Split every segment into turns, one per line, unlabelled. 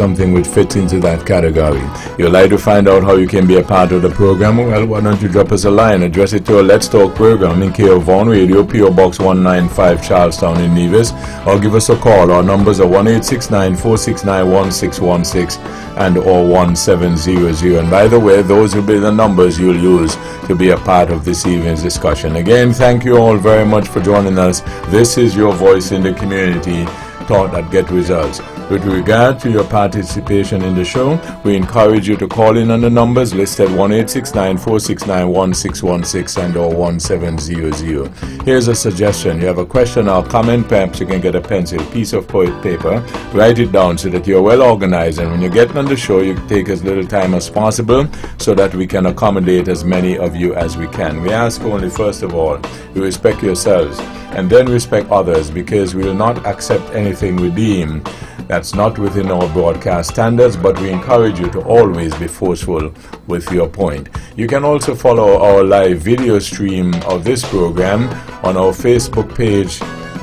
something which fits into that category. You'd like to find out how you can be a part of the program? Well, why don't you drop us a line, address it to a Let's Talk program in care of Vaughan Radio, PO Box 195 Charlestown in Nevis, or give us a call. Our numbers are 1-869-469-1616 and or 1700. And by the way, those will be the numbers you'll use to be a part of this evening's discussion. Again, thank you all very much for joining us. This is your voice in the community, thought that get results. With regard to your participation in the show, we encourage you to call in on the numbers listed 1-869-469-1616 and or 1700. Here's a suggestion. You have a question or comment, perhaps you can get a pencil, piece of paper, write it down so that you're well organized, and when you get on the show, you take as little time as possible so that we can accommodate as many of you as we can. We ask only, first of all, you respect yourselves and then respect others, because we will not accept anything we deem that's not within our broadcast standards, but we encourage you to always be forceful with your point. You can also follow our live video stream of this program on our Facebook page,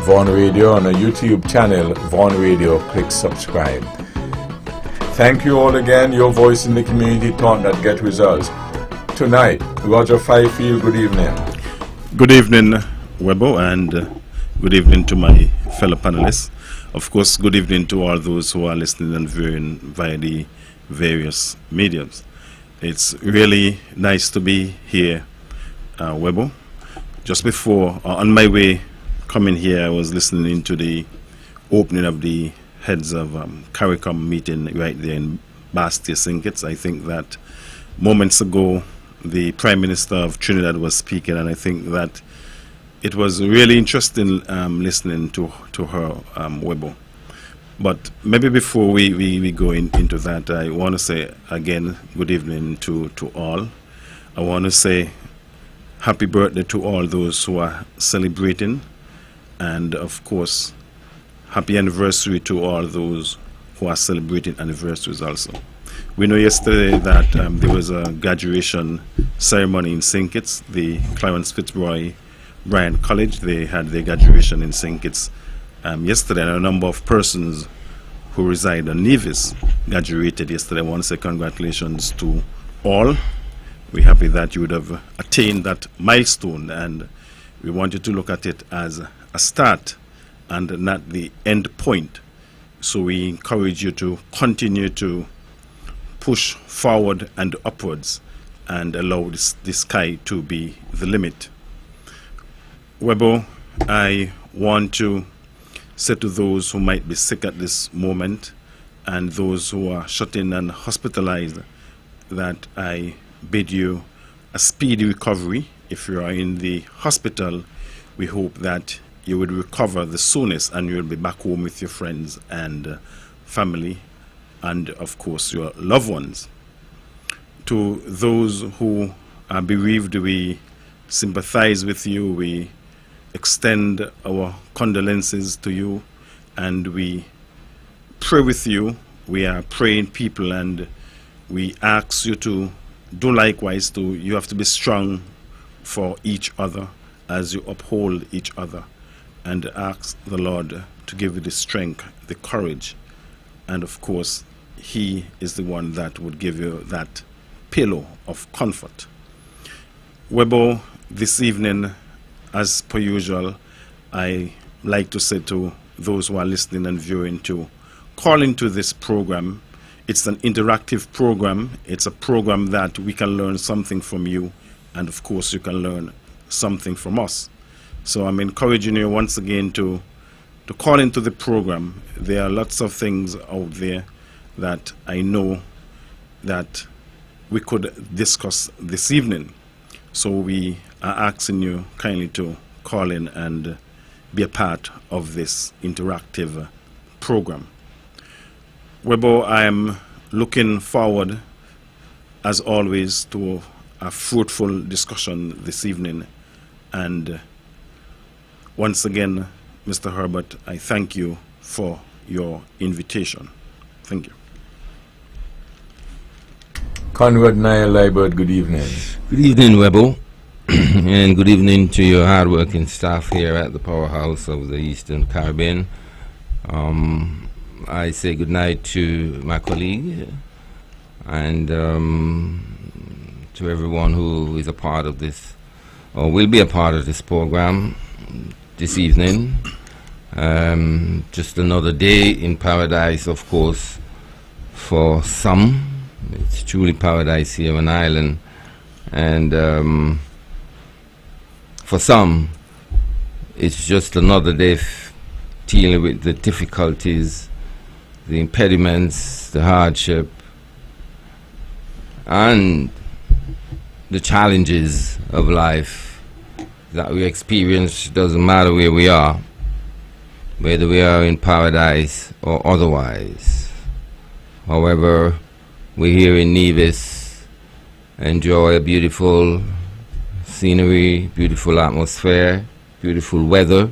Vaughan Radio, on our YouTube channel, Vaughan Radio. Click subscribe. Thank you all again. Your voice in the community, thought that get results. Tonight, Roger Fifield, good evening.
Good evening, Webbo, and good evening to my fellow panelists. Of course, good evening to all those who are listening and viewing via the various mediums. It's really nice to be here, Webbo. Just before, on my way coming here, I was listening to the opening of the heads of CARICOM meeting right there in Bastia, St. Kitts. I think that moments ago, the Prime Minister of Trinidad was speaking, and I think that it was really interesting listening to her, Webbo. But maybe before we go into that, I want to say again, good evening to all. I want to say happy birthday to all those who are celebrating, and of course, happy anniversary to all those who are celebrating anniversaries also. We know yesterday that there was a graduation ceremony in St. Kitts, the Clarence Fitzroy Bryant College. They had their graduation in St. Kitts yesterday, and a number of persons who reside in Nevis graduated yesterday. I want to say congratulations to all. We're happy that you would have attained that milestone, and we want you to look at it as a start and not the end point. So we encourage you to continue to push forward and upwards and allow the sky to be the limit. Webbo, I want to say to those who might be sick at this moment and those who are shut in and hospitalized that I bid you a speedy recovery. If you are in the hospital, we hope that you would recover the soonest and you will be back home with your friends and family and, of course, your loved ones. To those who are bereaved, we sympathize with you. We extend our condolences to you, and we pray with you. We are praying people, and we ask you to do likewise. You have to be strong for each other as you uphold each other, and ask the Lord to give you the strength, the courage, and of course He is the one that would give you that pillow of comfort. Webbo, this evening, as per usual, I like to say to those who are listening and viewing to call into this program. It's an interactive program. It's a program that we can learn something from you, and of course you can learn something from us. So I'm encouraging you once again to call into the program. There are lots of things out there that I know that we could discuss this evening. So we are asking you kindly to call in and be a part of this interactive program. Webbo, I am looking forward, as always, to a fruitful discussion this evening. And once again, Mr. Herbert, I thank you for your invitation. Thank you.
Conrad Naya-Libert, good evening.
Good evening, Webbo, and good evening to your hard-working staff here at the Powerhouse of the Eastern Caribbean. I say good night to my colleague and to everyone who is a part of this or will be a part of this program this evening. Just another day in paradise, of course, for some. It's truly paradise here on Ireland. And for some, it's just another day dealing with the difficulties, the impediments, the hardship, and the challenges of life that we experience. Doesn't matter where we are, whether we are in paradise or otherwise. However, we're here in Nevis, enjoy a beautiful scenery, beautiful atmosphere, beautiful weather,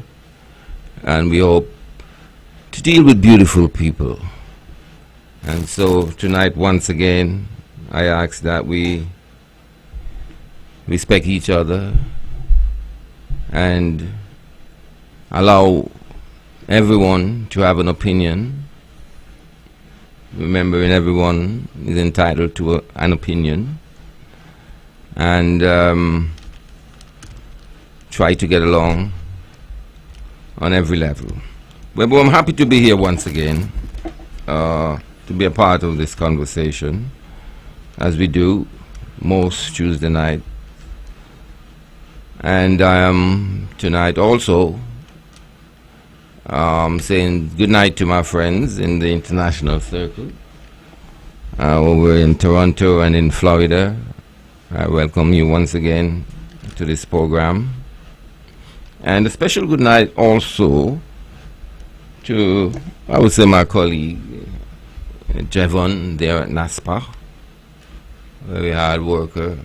and we hope to deal with beautiful people. And so tonight, once again, I ask that we respect each other and allow everyone to have an opinion, remembering everyone is entitled to an opinion, and try to get along on every level. Well, I'm happy to be here once again, to be a part of this conversation, as we do most Tuesday night. And I am tonight also saying good night to my friends in the international circle over in Toronto and in Florida. I welcome you once again to this program. And a special good night also to, I would say, my colleague Jevon there at NASPA, very hard worker,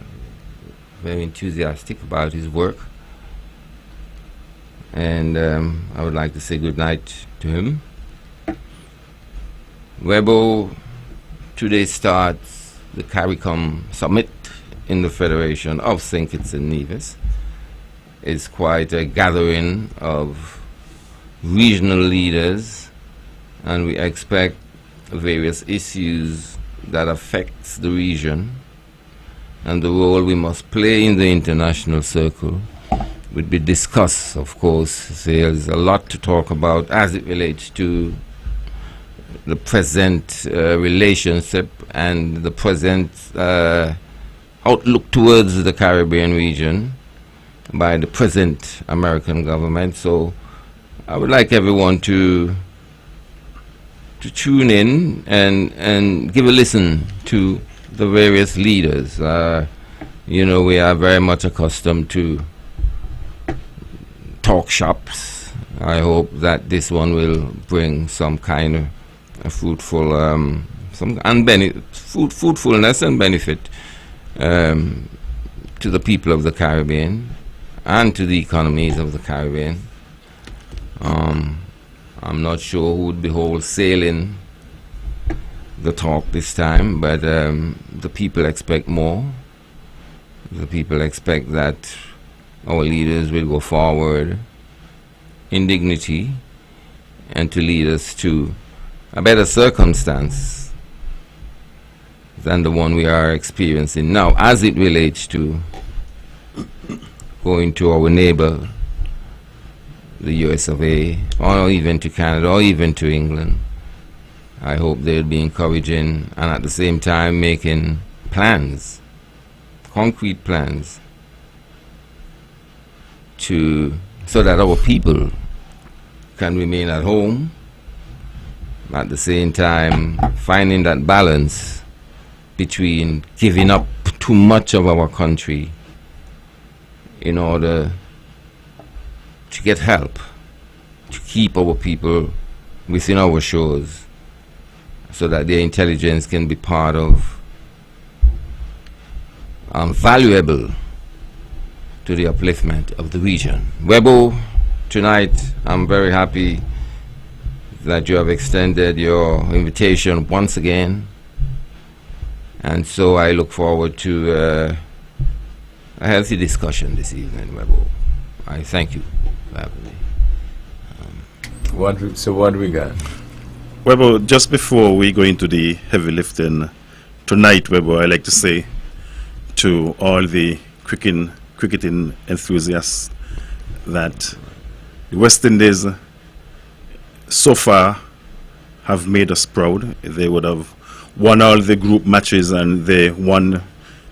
very enthusiastic about his work. And I would like to say good night to him. Webbo today starts the CARICOM Summit in the Federation of St. Kitts and Nevis. It's quite a gathering of regional leaders, and we expect various issues that affects the region and the role we must play in the international circle would be discussed. Of course, there's a lot to talk about as it relates to the present relationship and the present outlook towards the Caribbean region by the present American government. So I would like everyone to tune in and give a listen to the various leaders. You know, we are very much accustomed to talk shops. I hope that this one will bring some kind of a fruitful, fruitfulness and benefit to the people of the Caribbean and to the economies of the Caribbean. I'm not sure who would be wholesaling the talk this time, but the people expect more. The people expect that our leaders will go forward in dignity and to lead us to a better circumstance than the one we are experiencing now as it relates to going to our neighbor, the US of A, or even to Canada, or even to England. I hope they'll be encouraging and at the same time making plans, concrete plans, so that our people can remain at home, at the same time finding that balance between giving up too much of our country in order to get help, to keep our people within our shores so that their intelligence can be part of valuable to the upliftment of the region. Webbo, tonight I'm very happy that you have extended your invitation once again, and so I look forward to a healthy discussion this evening, Webbo. I thank you for having me.
So what do we got?
Webbo, just before we go into the heavy lifting tonight, Webbo, I like to say to all the cricketing enthusiasts that the West Indies so far have made us proud. They would have won all the group matches, and they won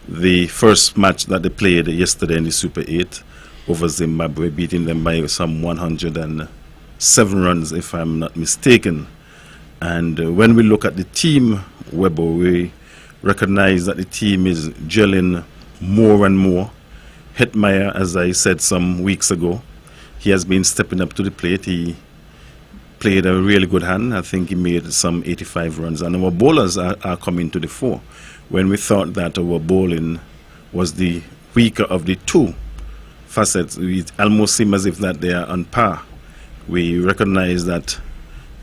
the first match that they played yesterday in the Super 8 over Zimbabwe, beating them by some 107 runs, if I'm not mistaken. And when we look at the team, Webbo, we recognize that the team is gelling more and more. Hetmeyer, as I said some weeks ago, he has been stepping up to the plate. He played a really good hand. I think he made some 85 runs. And our bowlers are coming to the fore. When we thought that our bowling was the weaker of the two facets, it almost seems as if that they are on par. We recognize that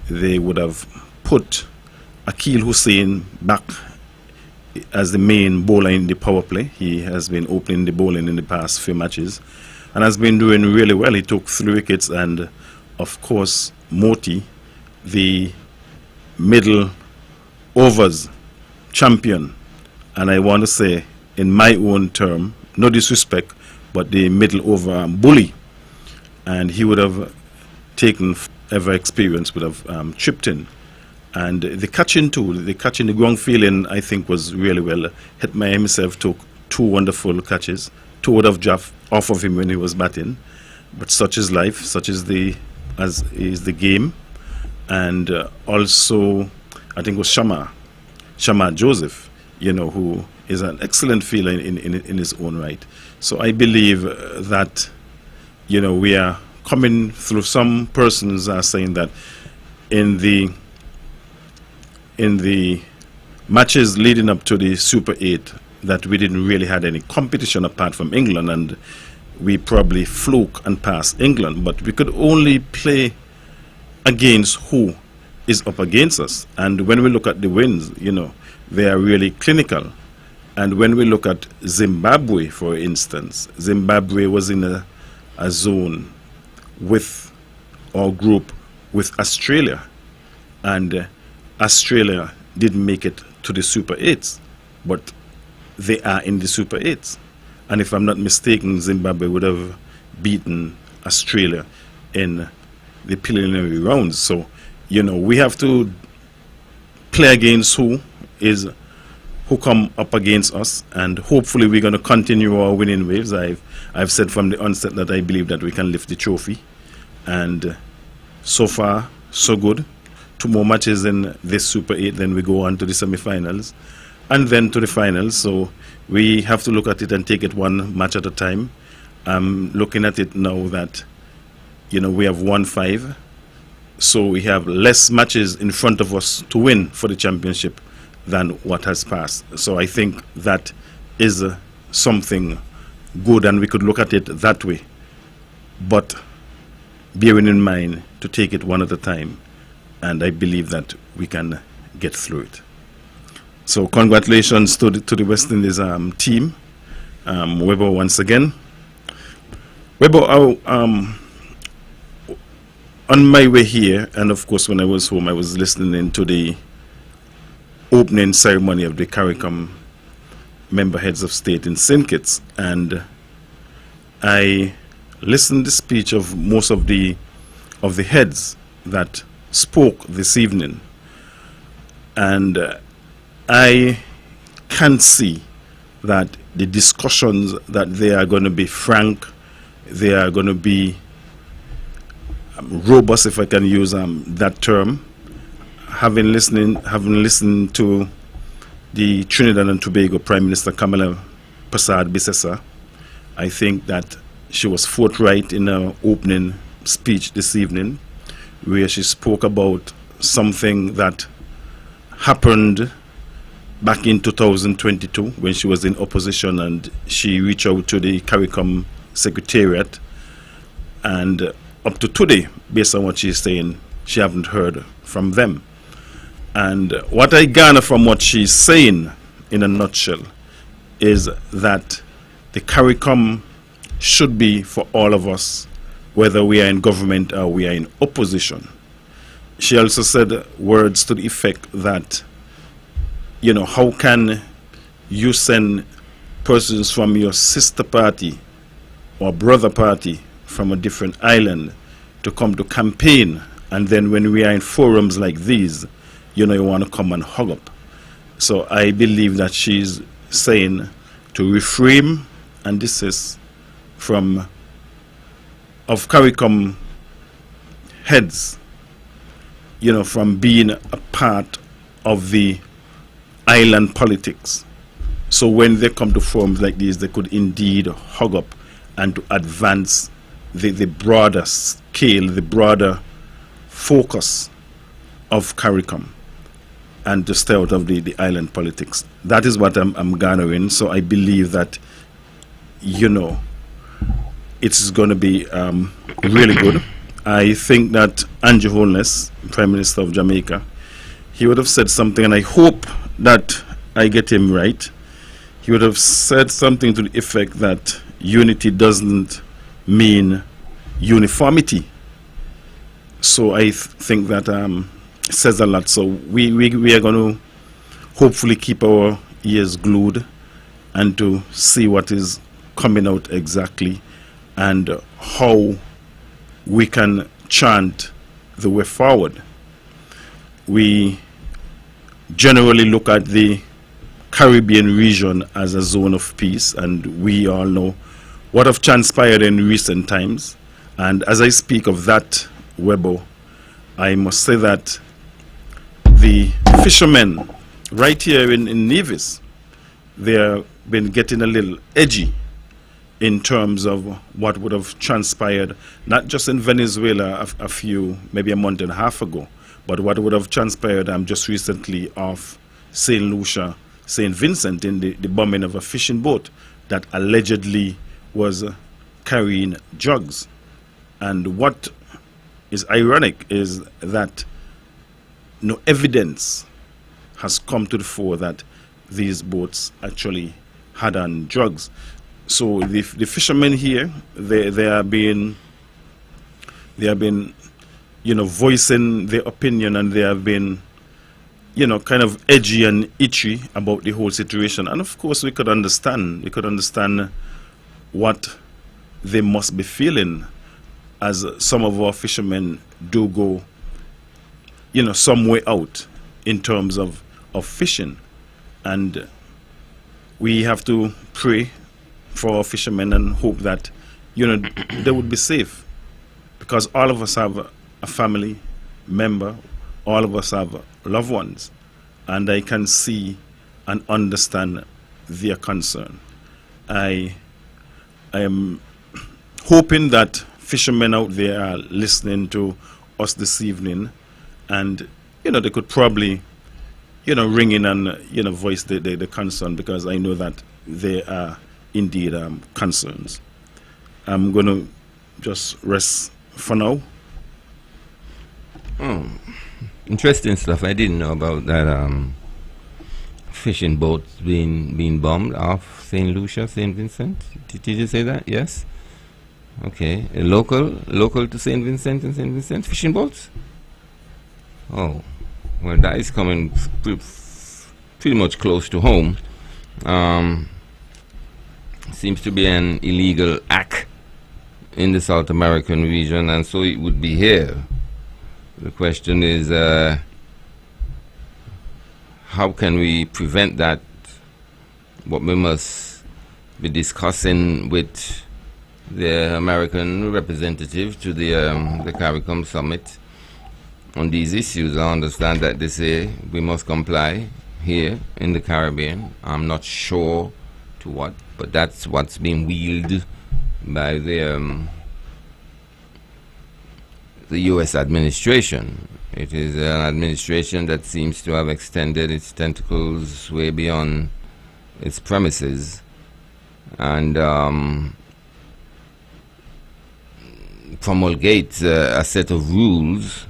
they would have put Akil Hussain back as the main bowler in the power play. He has been opening the bowling in the past few matches and has been doing really well. He took 3 wickets, and of course Moti, the middle overs champion, and I want to say in my own term, no disrespect, but the middle over bully, and he would have taken ever experience, would have chipped in. And the catching too, the ground feeling, I think, was really well. Hetmeyer himself took 2 wonderful catches. 2 would have dropped off of him when he was batting, but such is life, such is the game. And also, I think it was Shama Joseph, who is an excellent fielder in his own right. So I believe that, we are coming through. Some persons are saying that in the matches leading up to the Super 8, that we didn't really had any competition apart from England, and we probably fluke and passed England, but we could only play against who is up against us. And when we look at the wins, they are really clinical. And when we look at Zimbabwe, for instance, Zimbabwe was in a zone with our group with Australia, and Australia didn't make it to the Super 8s, but they are in the Super 8s. And if I'm not mistaken, Zimbabwe would have beaten Australia in the preliminary rounds. So, we have to play against who come up against us, and hopefully we're going to continue our winning waves. I've said from the onset that I believe that we can lift the trophy, and so far so good. 2 more matches in this Super 8, then we go on to the semi-finals and then to the finals. So we have to look at it and take it one match at a time. I'm looking at it now that we have won 5, so we have less matches in front of us to win for the championship than what has passed. So I think that is something good, and we could look at it that way, but bearing in mind to take it one at a time, and I believe that we can get through it. So congratulations to the West Indies team. Webbo, once again. Webbo, on my way here, and of course when I was home, I was listening to the opening ceremony of the CARICOM member heads of state in St. Kitts, and I listened to the speech of most of the heads that spoke this evening, and I can see that the discussions that they are going to be frank, they are going to be robust, if I can use that term. Having listened to the Trinidad and Tobago Prime Minister Kamala Prasad Bissessa, I think that she was forthright in her opening speech this evening, where she spoke about something that happened back in 2022 when she was in opposition, and she reached out to the CARICOM Secretariat, and up to today, based on what she's saying, she haven't heard from them. And what I garner from what she's saying, in a nutshell, is that the CARICOM should be for all of us, whether we are in government or we are in opposition. she also said words to the effect that, how can you send persons from your sister party or brother party from a different island to come to campaign, and then when we are in forums like these, you want to come and hug up. So I believe that she's saying to refrain and desist of CARICOM heads, from being a part of the island politics. So when they come to forums like these, they could indeed hug up and to advance the broader scale, the broader focus of CARICOM, and to stay out of the island politics. That is what I'm garnering. So I believe that, it's going to be really good. I think that Andrew Holness, Prime Minister of Jamaica, he would have said something, and I hope that I get him right. He would have said something to the effect that unity doesn't mean uniformity. So I think that says a lot. So we are going to hopefully keep our ears glued and to see what is coming out exactly and how we can chant the way forward. We generally look at the Caribbean region as a zone of peace, and we all know what have transpired in recent times. And as I speak of that, Webbo, I must say that the fishermen right here in Nevis, they have been getting a little edgy in terms of what would have transpired, not just in Venezuela maybe a month and a half ago, but what would have transpired just recently off St. Lucia, St. Vincent, in the bombing of a fishing boat that allegedly was carrying drugs. And what is ironic is that no evidence has come to the fore that these boats actually had on drugs. So the fishermen here, they have been voicing their opinion, and they have been kind of edgy and itchy about the whole situation. And of course we could understand what they must be feeling, as some of our fishermen do go some way out in terms of fishing. And we have to pray for our fishermen and hope that they would be safe, because all of us have a family member, all of us have loved ones, and I can see and understand their concern. I am hoping that fishermen out there are listening to us this evening, and they could probably ring in and voice the concern, because I know that they are indeed concerns. I'm going to just rest for now.
Interesting stuff. I didn't know about that fishing boats being bombed off St. Lucia, St. Vincent. Did you say that? Yes? Okay. Local to St. Vincent and St. Vincent fishing boats? Oh, well, that is coming pretty much close to home. Seems to be an illegal act in the South American region, and so it would be here. The question is, how can we prevent that? What we must be discussing with the American representative to the CARICOM summit on these issues. I understand that they say we must comply here in the Caribbean. I'm not sure to what, but that's what's being wheeled by the U.S. administration. It is an administration that seems to have extended its tentacles way beyond its premises, and promulgates a set of rules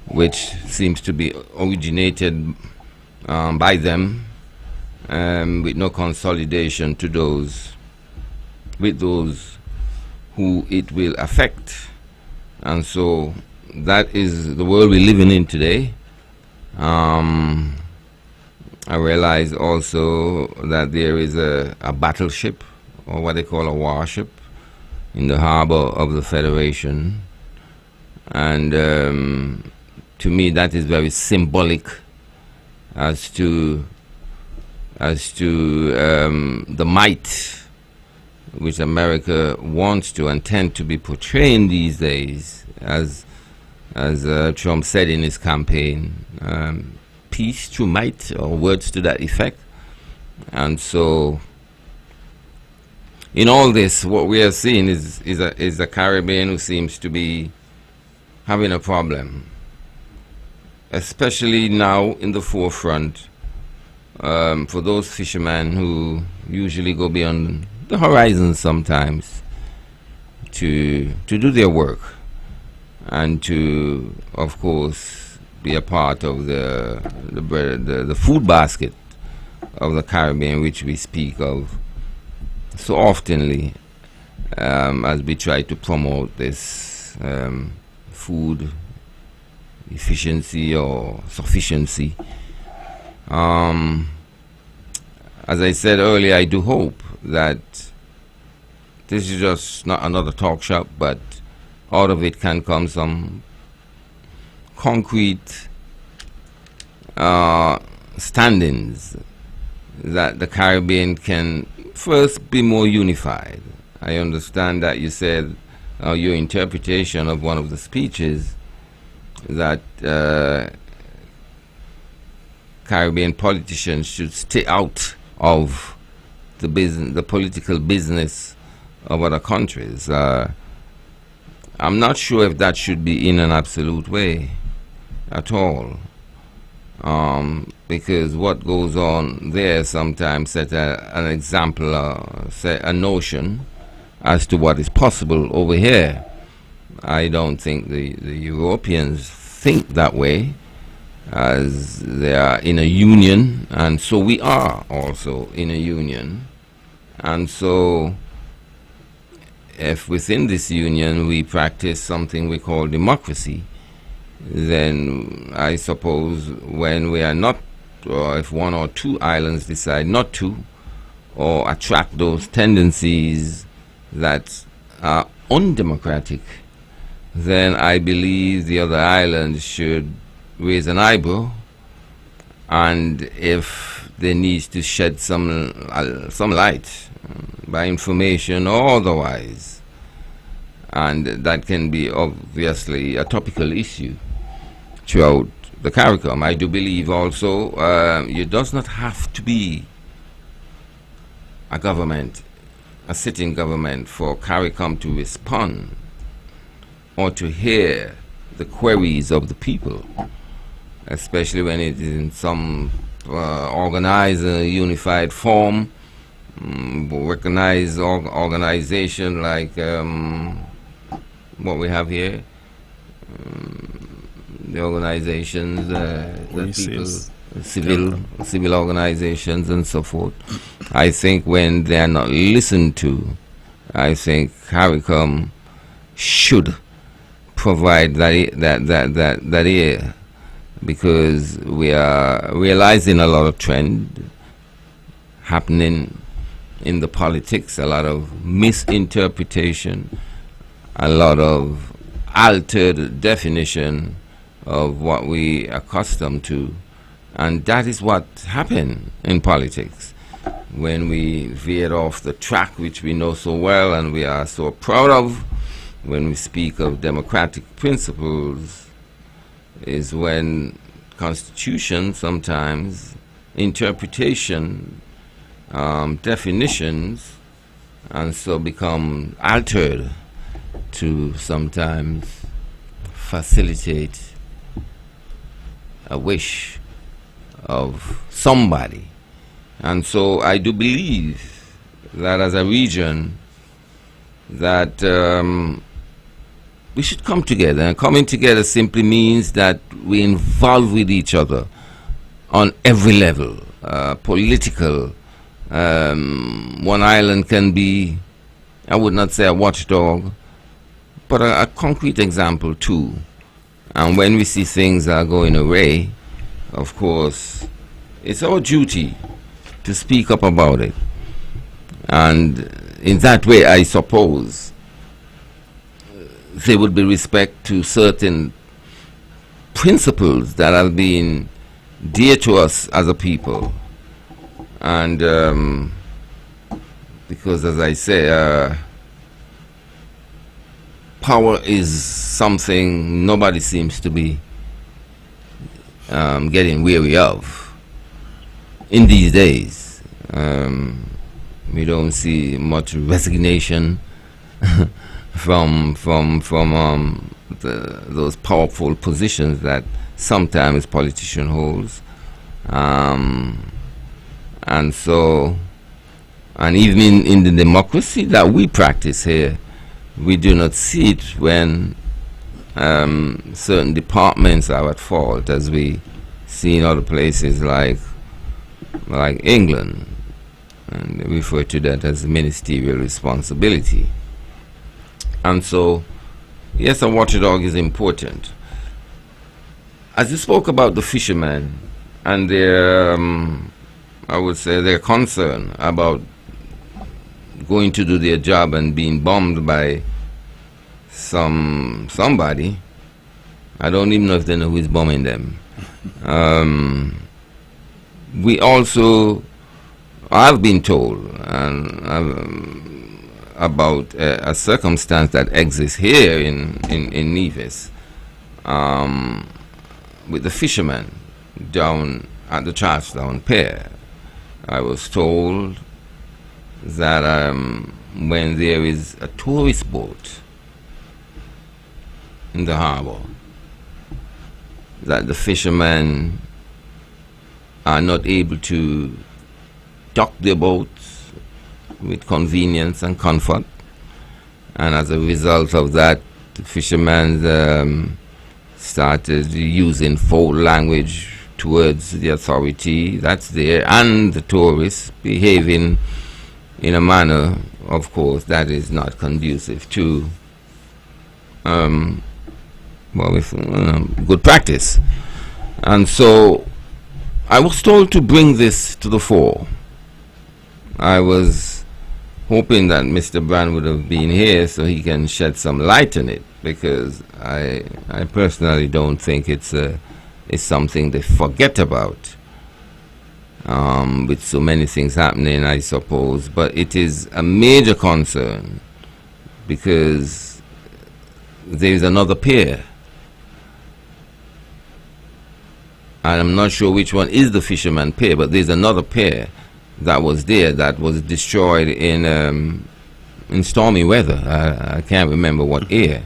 which seems to be originated by them, with no consolidation to those who it will affect. And so that is the world we're living in today. I realize also that there is a battleship, or what they call a warship, in the harbor of the Federation. And to me, that is very symbolic as to the might which America wants to and tend to be portraying these days, as Trump said in his campaign, peace through might, or words to that effect. And so, in all this, what we are seeing is a Caribbean who seems to be having a problem, especially now in the forefront for those fishermen who usually go beyond the horizon sometimes to do their work and to, of course, be a part of the food basket of the Caribbean, which we speak of so oftenly as we try to promote this food efficiency or sufficiency. As I said earlier, I do hope that this is just not another talk shop, but out of it can come some concrete standings that the Caribbean can first be more unified. I understand that you said your interpretation of one of the speeches that Caribbean politicians should stay out of the political business of other countries. I'm not sure if that should be in an absolute way at all, because what goes on there sometimes set an example, set a notion as to what is possible over here. I don't think the Europeans think that way, as they are in a union, and so we are also in a union. And so if within this union we practice something we call democracy, then I suppose when we are not, or if one or two islands decide not to, or attract those tendencies that are undemocratic, then I believe the other islands should raise an eyebrow, and if there needs to shed some light by information or otherwise, and that can be obviously a topical issue throughout the CARICOM. I do believe also it does not have to be a government, a sitting government, for CARICOM to respond or to hear the queries of the people, especially when it is in some organized, unified form, recognized organization like what we have here, the organizations, the people, civil organizations and so forth. I think when they are not listened to, I think CARICOM should provide that ear, because we are realizing a lot of trend happening in the politics, a lot of misinterpretation, a lot of altered definition of what we are accustomed to, and that is what happened in politics when we veered off the track which we know so well and we are so proud of. When we speak of democratic principles, is when constitution sometimes, interpretation, definitions, and so become altered to sometimes facilitate a wish of somebody. And so I do believe that as a region that we should come together, and coming together simply means that we involve with each other on every level, political. One island can be, I would not say a watchdog, but a concrete example too And when we see things are going awry, of course, it's our duty to speak up about it. And in that way, I suppose, there would be respect to certain principles that have been dear to us as a people. And because, as I say, power is something nobody seems to be getting weary of in these days. We don't see much resignation from those powerful positions that sometimes politician holds, and so, and even in the democracy that we practice here, we do not see it when certain departments are at fault, as we see in other places like England, and they refer to that as ministerial responsibility. And so, yes, a watchdog is important. As you spoke about the fishermen and their, I would say, their concern about going to do their job and being bombed by somebody, I don't even know if they know who is bombing them. We also, I've been told about a circumstance that exists here in Nevis, with the fishermen down at the Charlestown Pier. I was told that when there is a tourist boat in the harbor, that the fishermen are not able to dock their boats with convenience and comfort, and as a result of that, the fishermen started using foul language towards the authority that's there, and the tourists behaving in a manner, of course, that is not conducive to good practice. And so I was told to bring this to the fore. I was hoping that Mr. Brand would have been here so he can shed some light on it, because I personally don't think it's something they forget about, with so many things happening, I suppose. But it is a major concern, because there is another pier, and I'm not sure which one is the Fisherman Pier, but there's another pier that was there that was destroyed in stormy weather. I can't remember what year.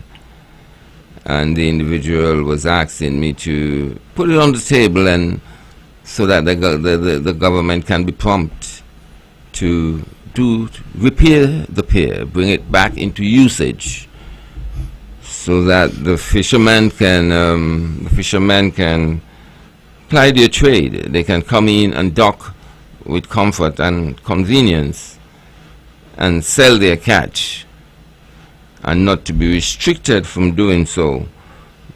And the individual was asking me to put it on the table, and so that the government can be prompt to repair the pier, bring it back into usage, so that the fishermen can ply their trade. They can come in and dock with comfort and convenience and sell their catch, and not to be restricted from doing so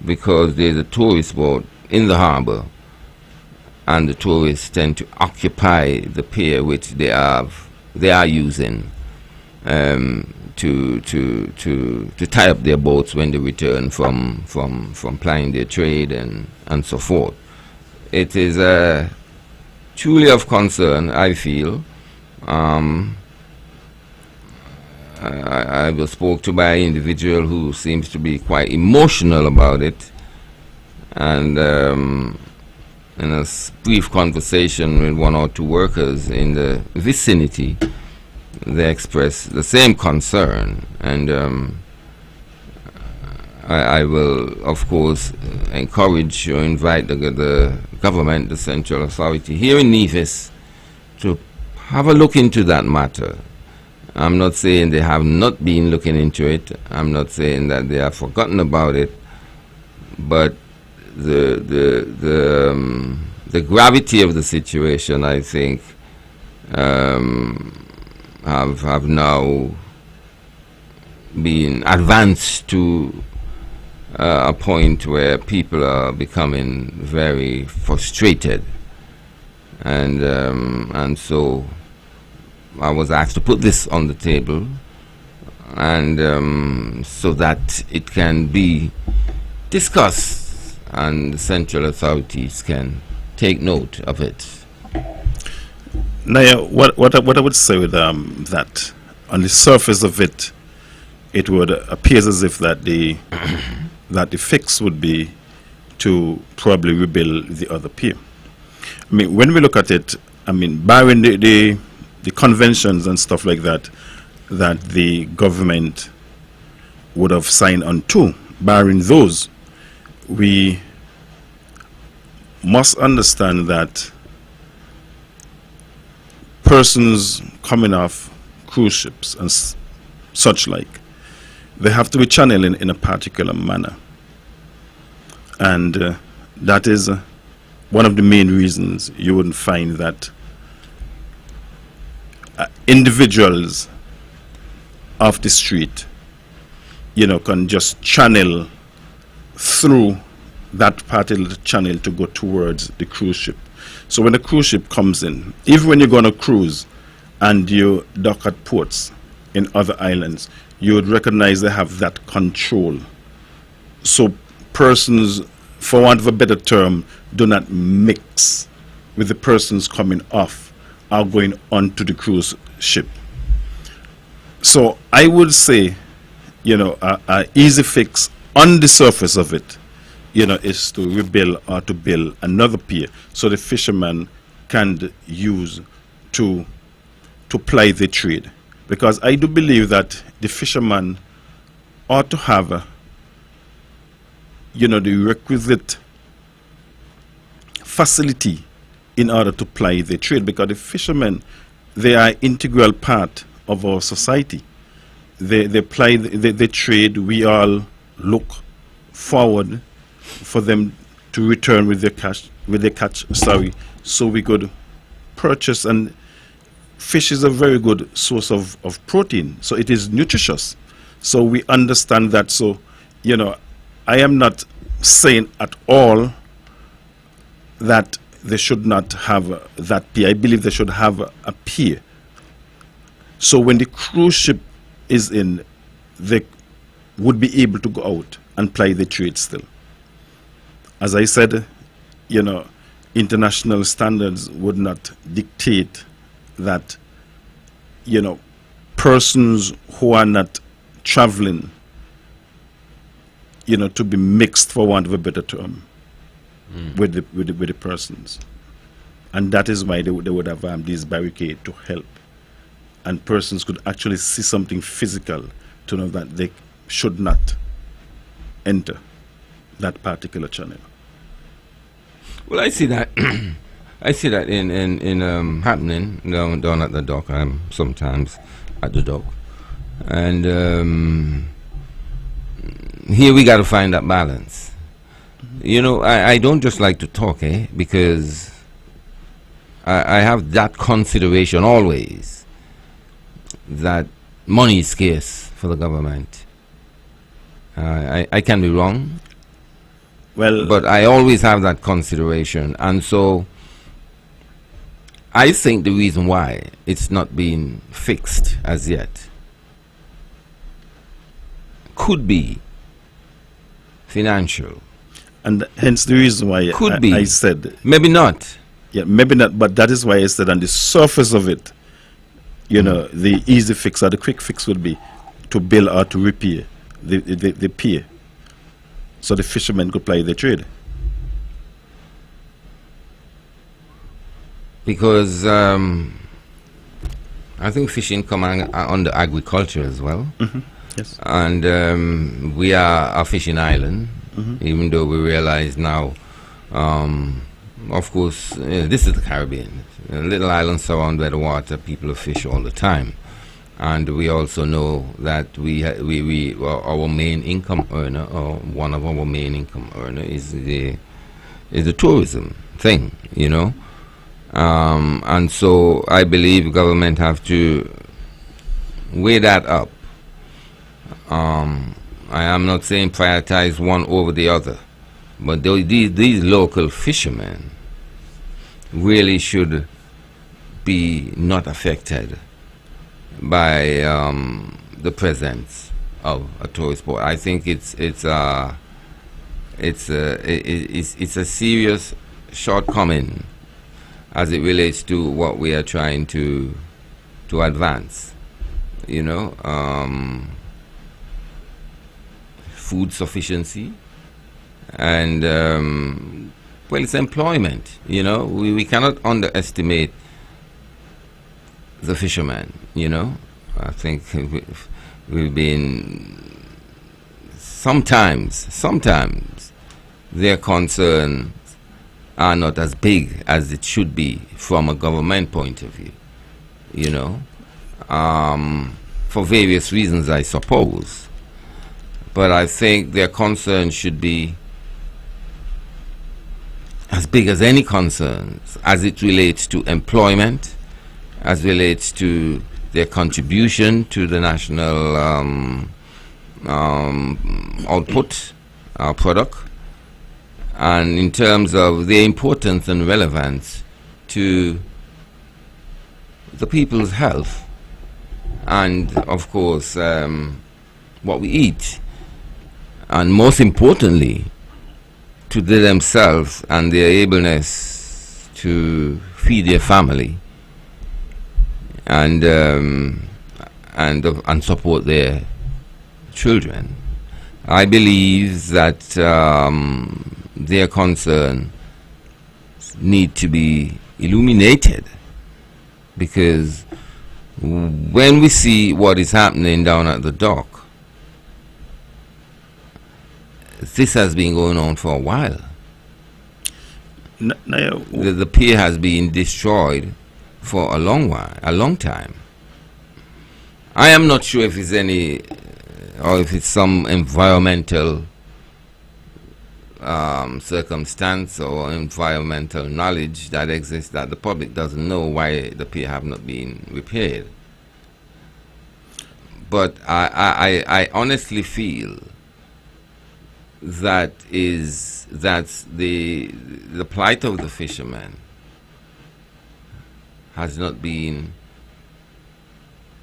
because there's a tourist boat in the harbor, and the tourists tend to occupy the pier which they are using to tie up their boats when they return from plying their trade and so forth. It is truly of concern, I feel. I was spoke to by an individual who seems to be quite emotional about it, and in a brief conversation with one or two workers in the vicinity, they expressed the same concern, and I will, of course, encourage or invite the government, the central authority here in Nevis, to have a look into that matter. I'm not saying they have not been looking into it. I'm not saying that they have forgotten about it, but the gravity of the situation, I think, have now been advanced to a point where people are becoming very frustrated, and so I was asked to put this on the table, and so that it can be discussed and the central authorities can take note of it.
Now, what I would say with that, on the surface of it, it would appear as if that the fix would be to probably rebuild the other pier. I mean, when we look at it, I mean, barring the conventions and stuff like that, that the government would have signed on to, barring those, we must understand that persons coming off cruise ships and such like, they have to be channeled in a particular manner. And that is one of the main reasons you wouldn't find that individuals off the street, can just channel through that part of the channel to go towards the cruise ship. So when the cruise ship comes in, even when you're going to cruise and you dock at ports in other islands, you would recognize they have that control. So persons, for want of a better term, do not mix with the persons coming off or going onto the cruise ship. So I would say, a easy fix on the surface of it, is to rebuild or to build another pier so the fishermen can use to ply the trade. Because I do believe that the fishermen ought to have, the requisite facility in order to ply the trade. Because the fishermen, they are an integral part of our society. They ply the trade. We all look forward for them to return with their catch, so we could purchase. And fish is a very good source of protein, so it is nutritious. So we understand that. So, I am not saying at all that they should not have that pier. I believe they should have a pier. So when the cruise ship is in, they would be able to go out and ply the trade still. As I said, international standards would not dictate that, persons who are not traveling, to be mixed, for want of a better term, with the persons. And that is why they would have these barricades to help. And persons could actually see something physical to know that they should not enter that particular channel.
Well, I see that. I see that in happening down at the dock. I'm sometimes at the dock, and here we got to find that balance. I don't just like to talk, because I have that consideration always, that money is scarce for the government. I can be wrong.
Well,
but I always have that consideration, and so I think the reason why it's not been fixed as yet could be financial.
And hence the reason why I said...
Maybe not.
Yeah, maybe not, but that is why I said on the surface of it, the easy fix or the quick fix would be to build or to repair the pier, so the fishermen could ply their trade.
Because I think fishing come under agriculture as well.
Mm-hmm. Yes.
And we are a fishing island, even though we realize now, of course, this is the Caribbean. Little islands surrounded by the water, people fish all the time. And we also know that our main income earner, or one of our main income earner, is the tourism thing, and so I believe government have to weigh that up, and I am not saying prioritize one over the other, but these local fishermen really should be not affected by the presence of a tourist boat. I think it's a serious shortcoming as it relates to what we are trying to advance. You know, food sufficiency and well, it's employment. You know, we cannot underestimate the fishermen. You know, I think we've been sometimes their concerns are not as big as it should be from a government point of view. You know, for various reasons, I suppose. But I think their concerns should be as big as any concerns as it relates to employment, as relates to their contribution to the national output, our product, and in terms of their importance and relevance to the people's health and, of course, what we eat, and most importantly, to themselves and their ableness to feed their family and support their children. I believe that their concerns need to be illuminated, because when we see what is happening down at the dock, this has been going on for a while. The pier has been destroyed for a long while, a long time. I am not sure if it's any, or if it's some environmental circumstance or environmental knowledge that exists that the public doesn't know why the pier have not been repaired. But I honestly feel that's the plight of the fishermen has not been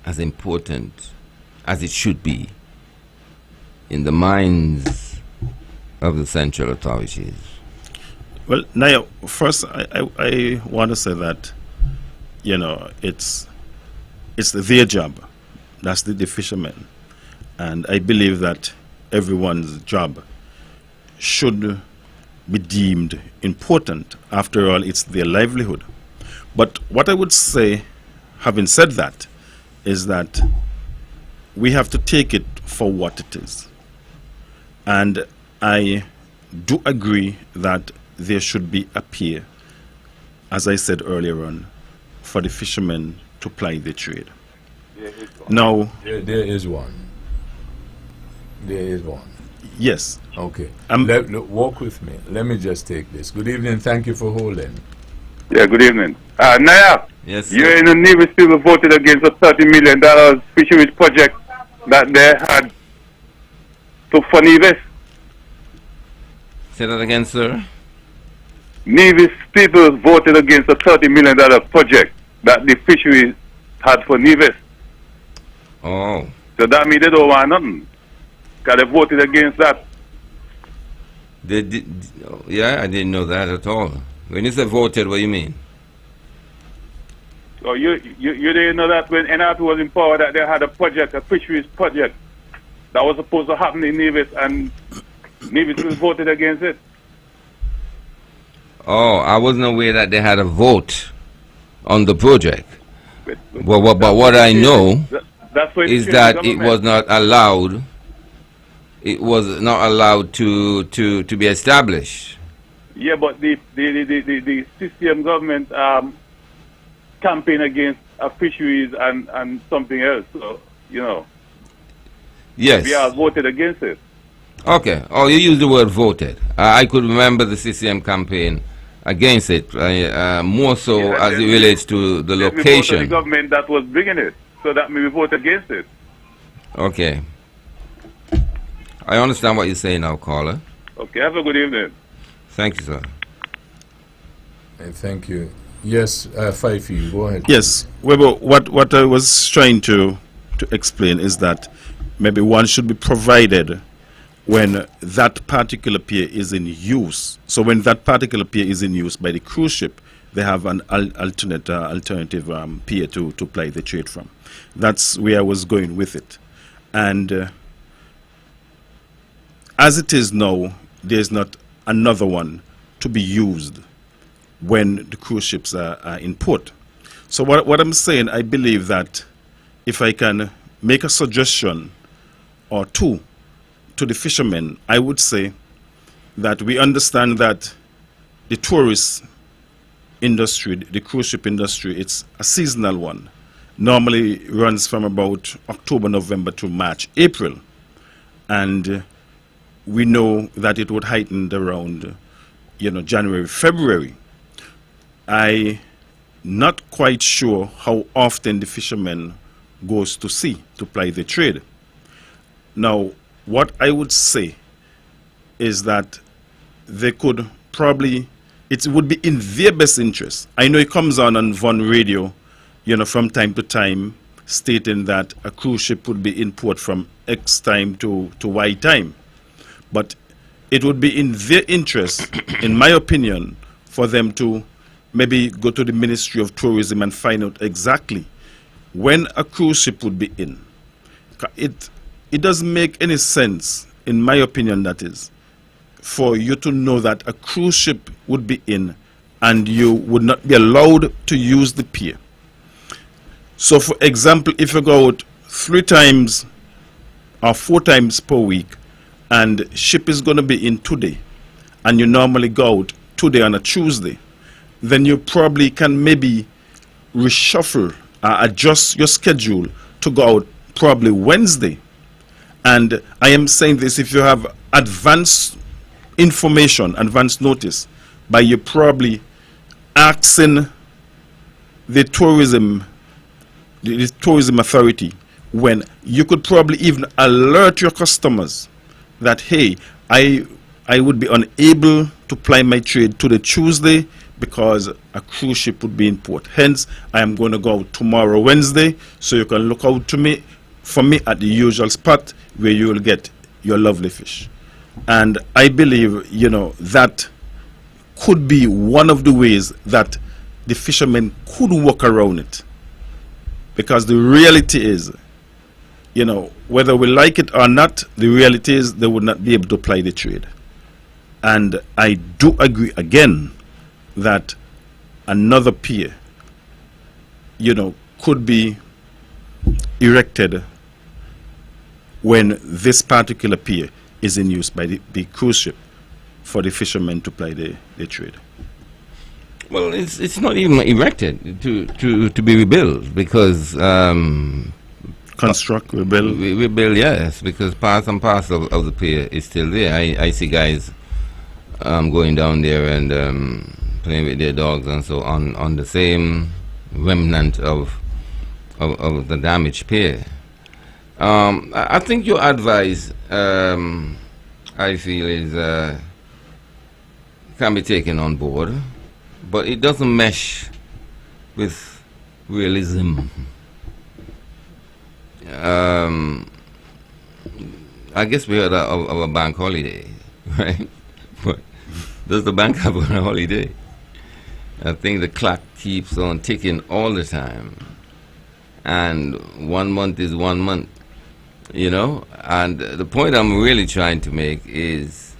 as important as it should be in the minds of the central authorities.
Well, now, first, I want to say that, you know, it's their job. That's the fishermen. And I believe that everyone's job should be deemed important. After all, it's their livelihood. But what I would say, having said that, is that we have to take it for what it is. And I do agree that there should be a pier, as I said earlier on, for the fishermen to ply their trade. Now,
there is one. There is one.
Yes.
Okay. Walk with me. Let me just take this. Good evening. Thank you for holding.
Yeah, good evening. Naya,
Yes,
you and the Navy people voted against a $30 million fisheries project that they had for Nevis.
Say that again, sir.
Nevis people voted against a $30 million project that the fisheries had for Nevis.
Oh.
So that means they don't want nothing, because they voted against that.
They did, yeah, I didn't know that at all. When you say voted, what do you mean?
So you didn't know that when NRP was in power that they had a project, a fisheries project, that was supposed to happen in Nevis, and Nevis voted against it.
Oh, I wasn't aware that they had a vote on the project. But what I know is that it was not allowed. It was not allowed to be established.
Yeah, but the CCM government campaign against fisheries and something else. So, you know.
Yes.
We all voted against it.
Okay. Oh, you used the word voted. I could remember the CCM campaign against it, more so as it relates to the location.
The government that was bringing it, so that we vote against it.
Okay. I understand what you're saying now, caller.
Okay, have a good evening.
Thank you, sir.
Thank you. Yes, Fife, go ahead.
Yes, Webbo, what I was trying to explain is that maybe one should be provided when that particular pier is in use. So when that particular pier is in use by the cruise ship, they have an alternative pier to ply the trade from. That's where I was going with it. And as it is now, there's not another one to be used when the cruise ships are in port. So what I'm saying, I believe that if I can make a suggestion or two to the fishermen, I would say that we understand that the tourist industry, the cruise ship industry, it's a seasonal one. Normally runs from about October, November to March, April. And we know that it would heighten around, January, February. I'm not quite sure how often the fishermen goes to sea to ply the trade. Now, what I would say is that they could probably, it would be in their best interest. I know it comes on Von Radio, from time to time, stating that a cruise ship would be in port from X time to Y time. But it would be in their interest, in my opinion, for them to maybe go to the Ministry of Tourism and find out exactly when a cruise ship would be in. It doesn't make any sense, in my opinion that is, for you to know that a cruise ship would be in and you would not be allowed to use the pier. So for example, if you go out 3 times or 4 times per week and ship is going to be in today and you normally go out today on a Tuesday, then you probably can maybe reshuffle, adjust your schedule to go out probably Wednesday. And I am saying this, if you have advance information, advance notice, by you probably asking the tourism authority, when you could probably even alert your customers that, hey, I would be unable to ply my trade to the Tuesday because a cruise ship would be in port. Hence, I am going to go out tomorrow, Wednesday, so you can look out for me at the usual spot where you will get your lovely fish. And I believe, that could be one of the ways that the fishermen could work around it. Because the reality is, whether we like it or not, the reality is they would not be able to ply the trade. And I do agree again that another pier, could be erected when this particular pier is in use by the cruise ship for the fishermen to ply the trade.
Well, it's not even erected to be rebuilt because
Construct, rebuild.
Rebuild, yes, because part and parcel of the pier is still there. I see guys going down there and playing with their dogs and so on the same remnant of the damaged pier. I think your advice, I feel, is can be taken on board, but it doesn't mesh with realism. I guess we heard of a bank holiday, right? But does the bank have a holiday? I think the clock keeps on ticking all the time, and 1 month is 1 month, and the point I'm really trying to make is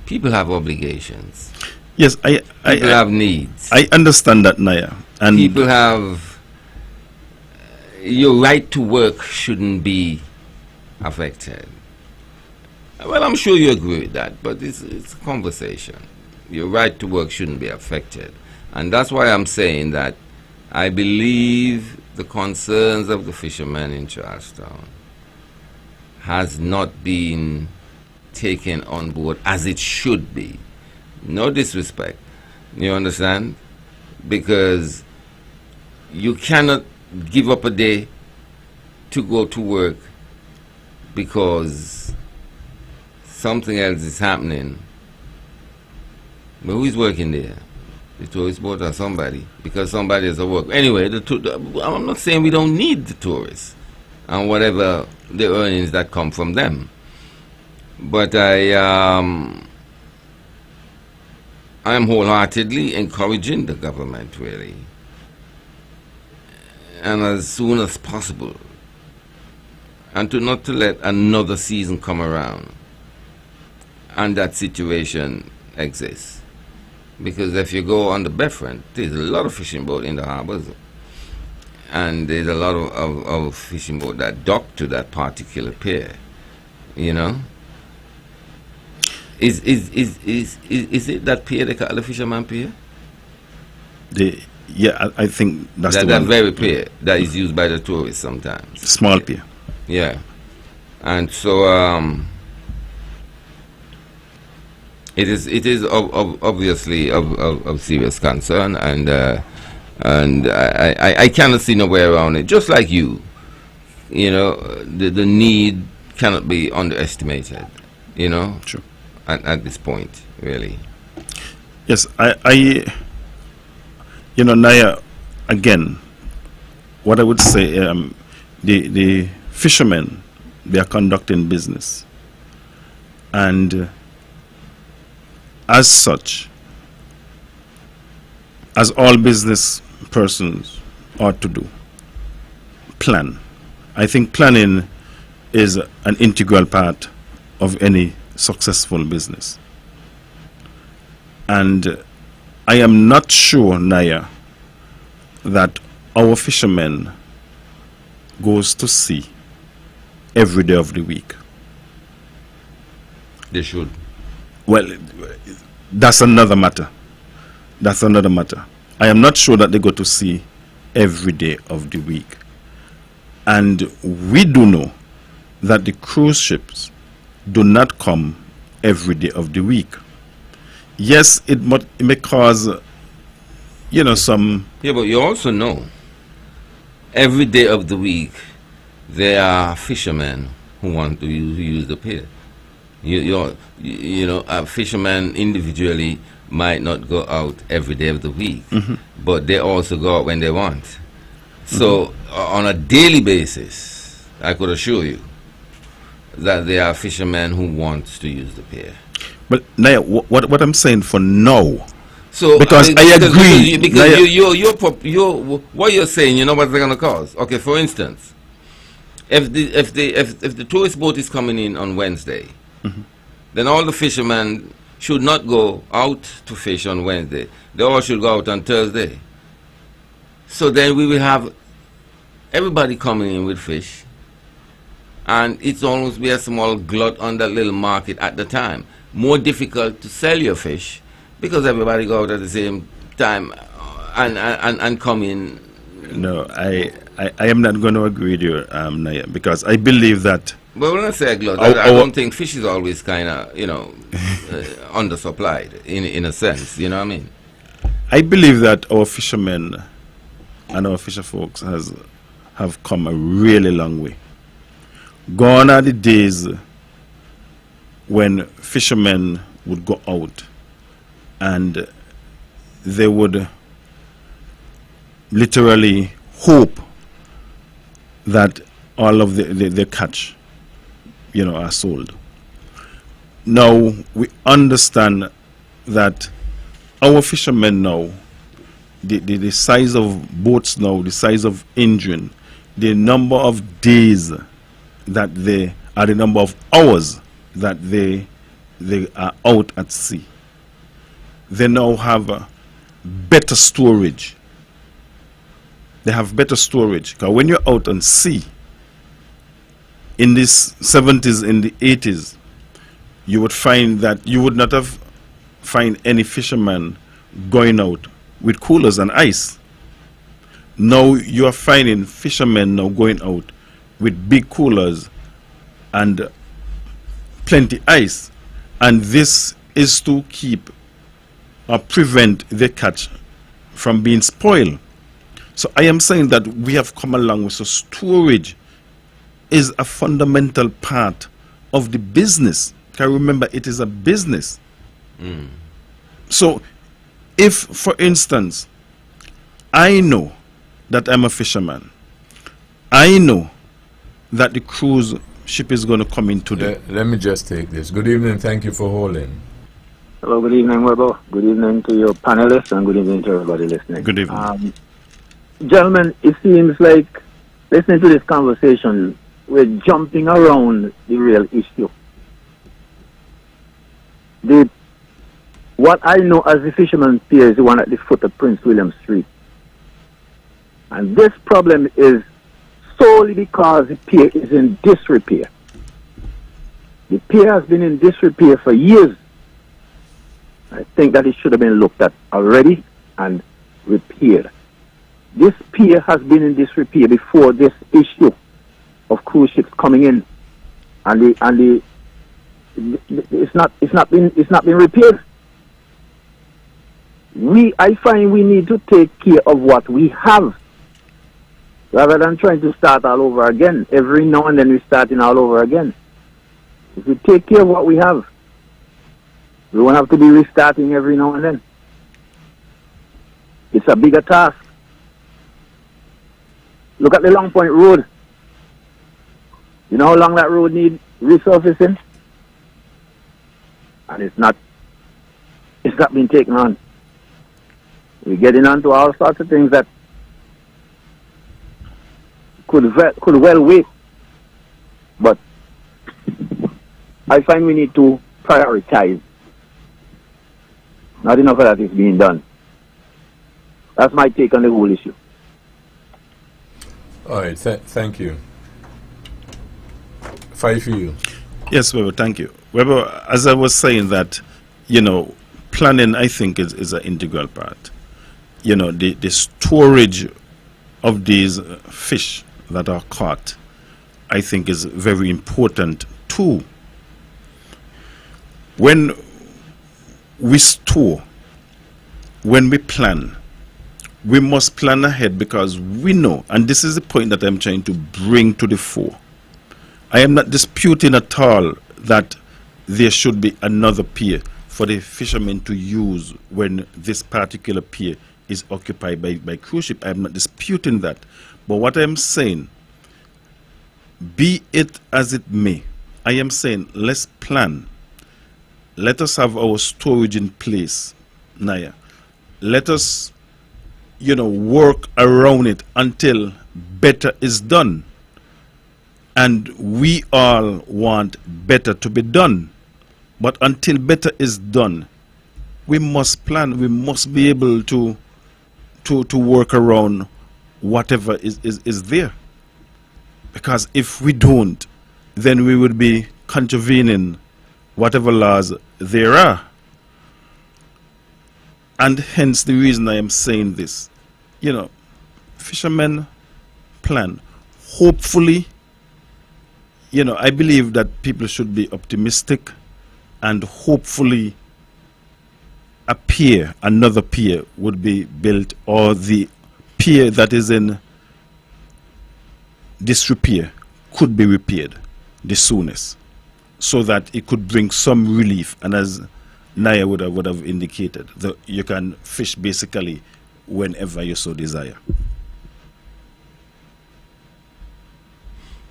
people have obligations.
Yes,
people have needs.
I understand that, Naya. And
people have, your right to work shouldn't be affected. Well, I'm sure you agree with that, but it's a conversation. Your right to work shouldn't be affected. And that's why I'm saying that I believe the concerns of the fishermen in Charlestown has not been taken on board as it should be. No disrespect, you understand? Because you cannot give up a day to go to work because something else is happening. But who is working there? The tourist boat or somebody? Because somebody has to work. Anyway, I'm not saying we don't need the tourists and whatever the earnings that come from them. But I am wholeheartedly encouraging the government, really, and as soon as possible, and not to let another season come around and that situation exists. Because if you go on the Beffrent, there's a lot of fishing boats in the harbors, and there's a lot of fishing boats that dock to that particular pier, you know. Is it that pier they call the Fisherman Pier?
I think that's
that
the one.
very pier that is used by the tourists sometimes.
Small pier.
Yeah, and so it is obviously of serious concern, and I cannot see no way around it. Just like you know, the need cannot be underestimated. You know.
Sure.
At this point, really.
Yes, I Naya, again, what I would say, the fishermen, they are conducting business. And as such, as all business persons ought to do, plan. I think planning is an integral part of any successful business. And I am not sure, Naya, that our fishermen goes to sea every day of the week.
They should.
Well, that's another matter. That's another matter. I am not sure that they go to sea every day of the week. And we do know that the cruise ships do not come every day of the week. Yes, it may cause, some...
Yeah, but you also know, every day of the week, there are fishermen who want to use the pier. A fisherman individually might not go out every day of the week, but they also go out when they want. So, on a daily basis, I could assure you that there are fishermen who want to use the pier.
But Naya, what I'm saying for now,
so
because I agree,
because what you're saying, you know what they're gonna cause. Okay, for instance, if the tourist boat is coming in on Wednesday, then all the fishermen should not go out to fish on Wednesday. They all should go out on Thursday. So then we will have everybody coming in with fish. And it's almost be a small glut on that little market at the time. More difficult to sell your fish because everybody go out at the same time and come in.
No, I am not going to agree with you, Naya, because I believe that...
But when I say a glut, I don't think fish is always kind of, undersupplied in a sense, you know what I mean?
I believe that our fishermen and our fisher folks have come a really long way. Gone are the days when fishermen would go out and they would literally hope that all of the catch, are sold. Now we understand that our fishermen now, the size of boats now, the size of engine, the number of days that they are, the number of hours that they are out at sea. They now have better storage. They have better storage. Because when you're out on sea, in the 70s, in the 80s, you would find that you would not have find any fisherman going out with coolers and ice. Now you are finding fishermen now going out with big coolers and plenty ice, and this is to keep or prevent the catch from being spoiled. So I am saying that we have come along with, so storage is a fundamental part of the business Can remember, it is a business. So, if, for instance, I know that I'm a fisherman, I know that the cruise ship is going to come in today.
Let me just take this. Good evening. Thank you for holding.
Hello, good evening, Webbo. Good evening to your panelists and good evening to everybody listening.
Good evening.
Gentlemen, it seems like listening to this conversation, we're jumping around the real issue. What I know as the Fisherman's Pier is the one at the foot of Prince William Street. And this problem is solely because the pier is in disrepair. The pier has been in disrepair for years. I think that it should have been looked at already and repaired. This pier has been in disrepair before this issue of cruise ships coming in, and it's not been repaired. I find we need to take care of what we have, rather than trying to start all over again. Every now and then we're starting all over again. If we take care of what we have, we won't have to be restarting every now and then. It's a bigger task. Look at the Long Point Road. You know how long that road needs resurfacing? And it's not being taken on. We're getting onto all sorts of things that could well wait. But I find we need to prioritize. Not enough of that is being done. That's my take on the whole issue.
All right. Thank you. Five for you.
Yes, Webbo, thank you. Webbo, as I was saying that, planning, I think, is an integral part. The storage of these fish that are caught, I think, is very important too. When we store, when we plan, we must plan ahead, because we know, and this is the point that I'm trying to bring to the fore. I am not disputing at all that there should be another pier for the fishermen to use when this particular pier is occupied by cruise ship. I am not disputing that. But what I am saying, be it as it may, I am saying let's plan. Let us have our storage in place, Naya. Let us, work around it until better is done. And we all want better to be done. But until better is done, we must plan. We must be able to work around whatever is there. Because if we don't, then we would be contravening whatever laws there are. And hence the reason I am saying this. Fishermen plan. Hopefully, I believe that people should be optimistic, and hopefully another pier would be built, or the pier that is in disrepair could be repaired the soonest, so that it could bring some relief. And as Naya would have indicated, you can fish basically whenever you so desire.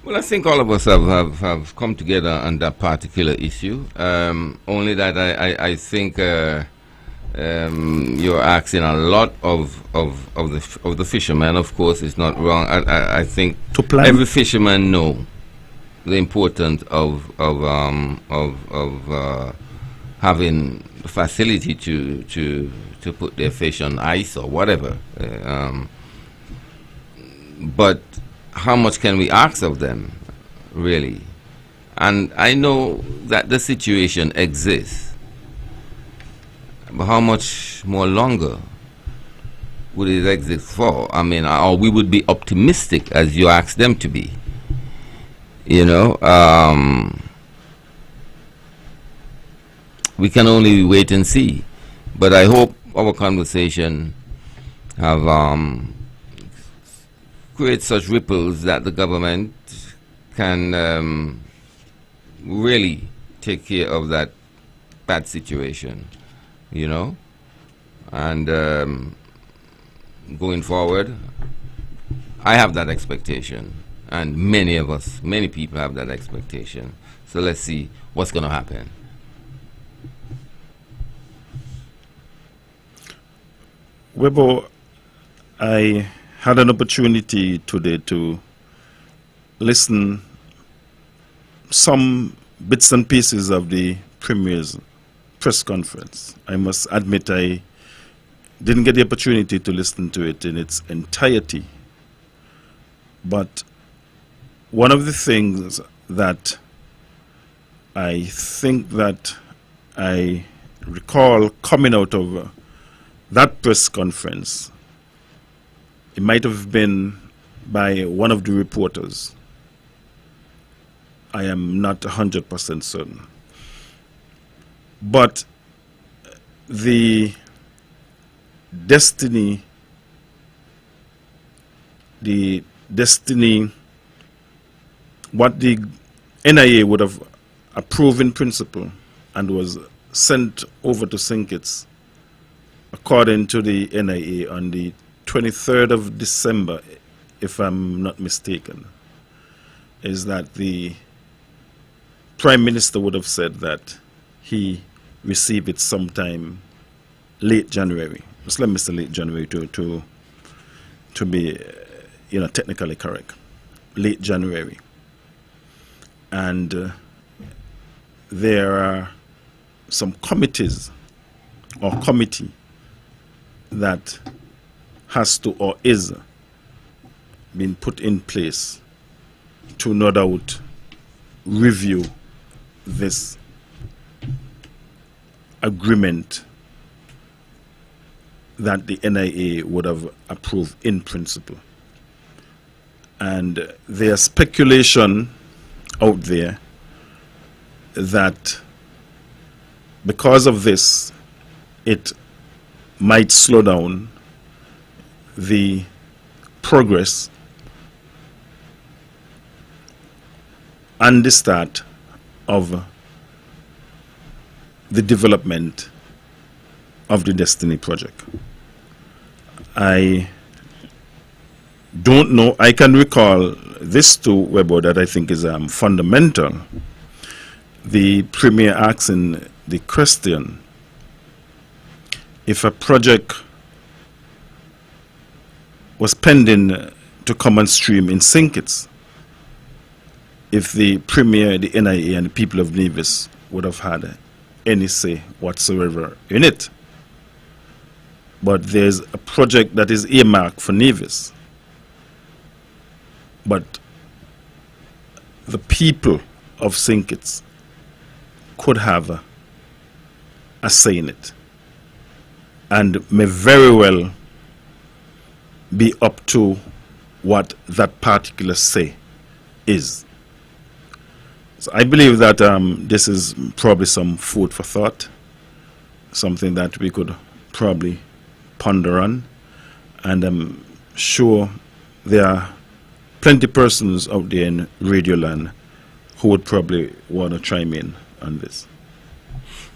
Well, I think all of us have come together on that particular issue. Only that I think you're asking a lot of the fishermen. Of course, it's not wrong. I think
to plan.
Every fisherman know the importance of having the facility to put their fish on ice or whatever. But how much can we ask of them, really? And I know that the situation exists, but how much more longer would it exist for? I mean, or we would be optimistic as you ask them to be. We can only wait and see. But I hope our conversation have create such ripples that the government can really take care of that bad situation, you know. And going forward, I have that expectation, and many of us, many people have that expectation. So let's see what's going to happen.
Webbo, I had an opportunity today to listen some bits and pieces of the Premier's press conference. I must admit I didn't get the opportunity to listen to it in its entirety. But one of the things that I think that I recall coming out of that press conference, it might have been by one of the reporters. I am not 100% certain. But the destiny, what the NIA would have approved in principle and was sent over to St. Kitts, according to the NIA, on the 23rd of December, if I'm not mistaken, is that the Prime Minister would have said that he received it sometime late January. Just let me say late January to be, technically correct. Late January. And there are some committees or committee that has to or is being put in place to no doubt review this agreement that the NIA would have approved in principle. And there's speculation out there that because of this, it might slow down the progress and the start of the development of the Destiny project. I don't know, I can recall this too, Webbo, that I think is fundamental. The Premier asking the question, if a project was pending to come on stream in St. Kitts, if the Premier, the NIA, and the people of Nevis would have had any say whatsoever in it. But there's a project that is earmarked for Nevis. But the people of St. Kitts could have a say in it, and may very well be up to what that particular say is. So I believe that this is probably some food for thought, something that we could probably ponder on, and I'm sure there are plenty of persons out there in Radio Land who would probably want to chime in on this.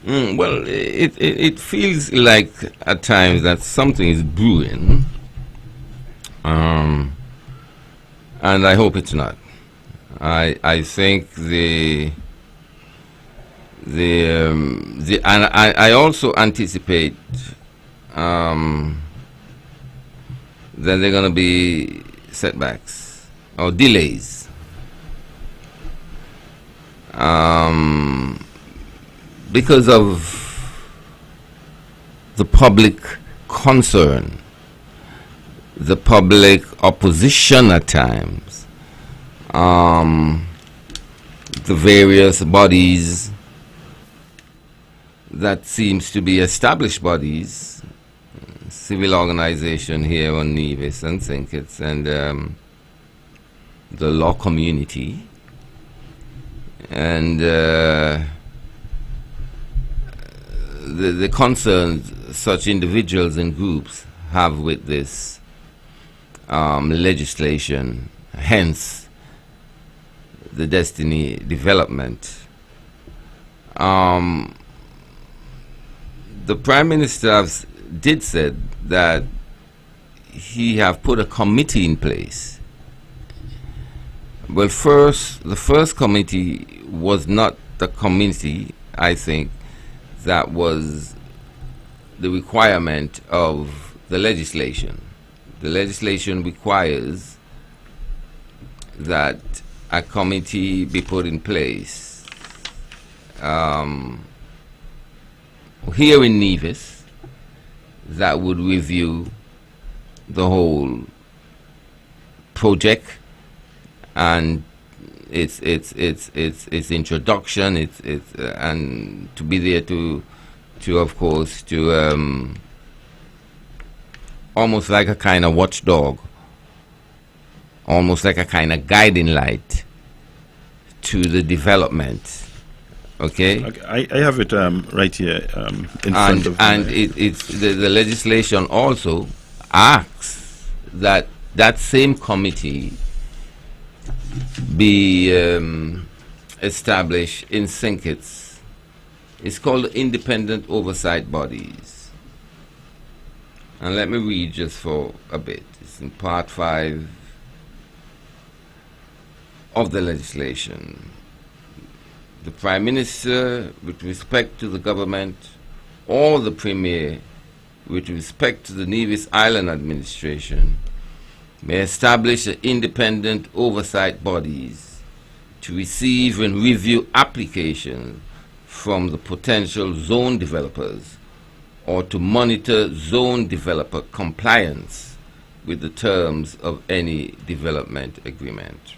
Well, it feels like at times that something is brewing, and I hope it's not. I think and I also anticipate that there are going to be setbacks or delays. Because of the public concern, the public opposition at times, the various bodies that seems to be established bodies, civil organization here on Nevis and St. Kitts, and the law community, and the concerns such individuals and groups have with this legislation, hence the Destiny development. the Prime Minister did said that he have put a committee in place. Well, the first committee was not the committee, I think, that was the requirement of the legislation. The legislation requires that a committee be put in place here in Nevis that would review the whole project and its introduction, and to be there to of course to almost like a kind of watchdog, almost like a kind of guiding light to the development. Okay.
I have it right here in front of me.
And the legislation also asks that that same committee be established in Sinkits. It's called Independent Oversight Bodies. And let me read just for a bit. It's in Part 5 of the legislation. The Prime Minister, with respect to the government, or the Premier, with respect to the Nevis Island administration, may establish independent oversight bodies to receive and review applications from the potential zone developers or to monitor zone developer compliance with the terms of any development agreement.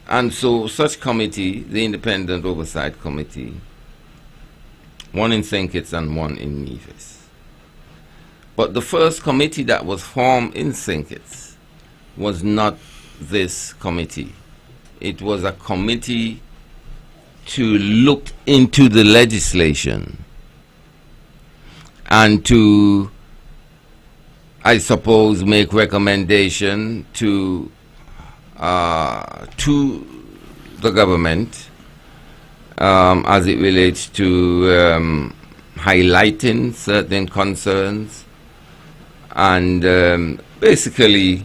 And so such committee, the Independent Oversight Committee, one in Sinkits and one in Nevis. But the first committee that was formed in Sinkits was not this committee. It was a committee to look into the legislation and to, I suppose, make recommendation to the government as it relates to highlighting certain concerns and basically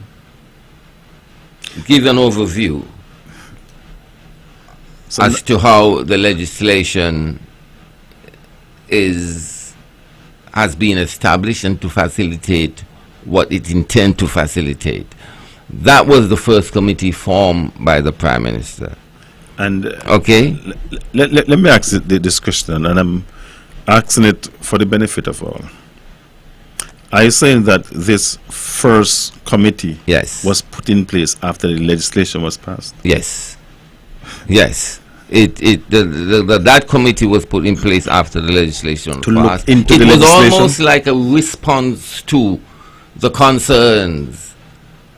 give an overview as to how the legislation has been established and to facilitate what it intends to facilitate. That was the first committee formed by the Prime Minister.
And
okay,
let me ask this question, and I'm asking it for the benefit of all. Are you saying that this first committee was put in place after the legislation was passed?
Yes. Yes. That committee was put in place after the legislation
to
passed.
Look into
it
the
was
legislation?
Almost like a response to the concerns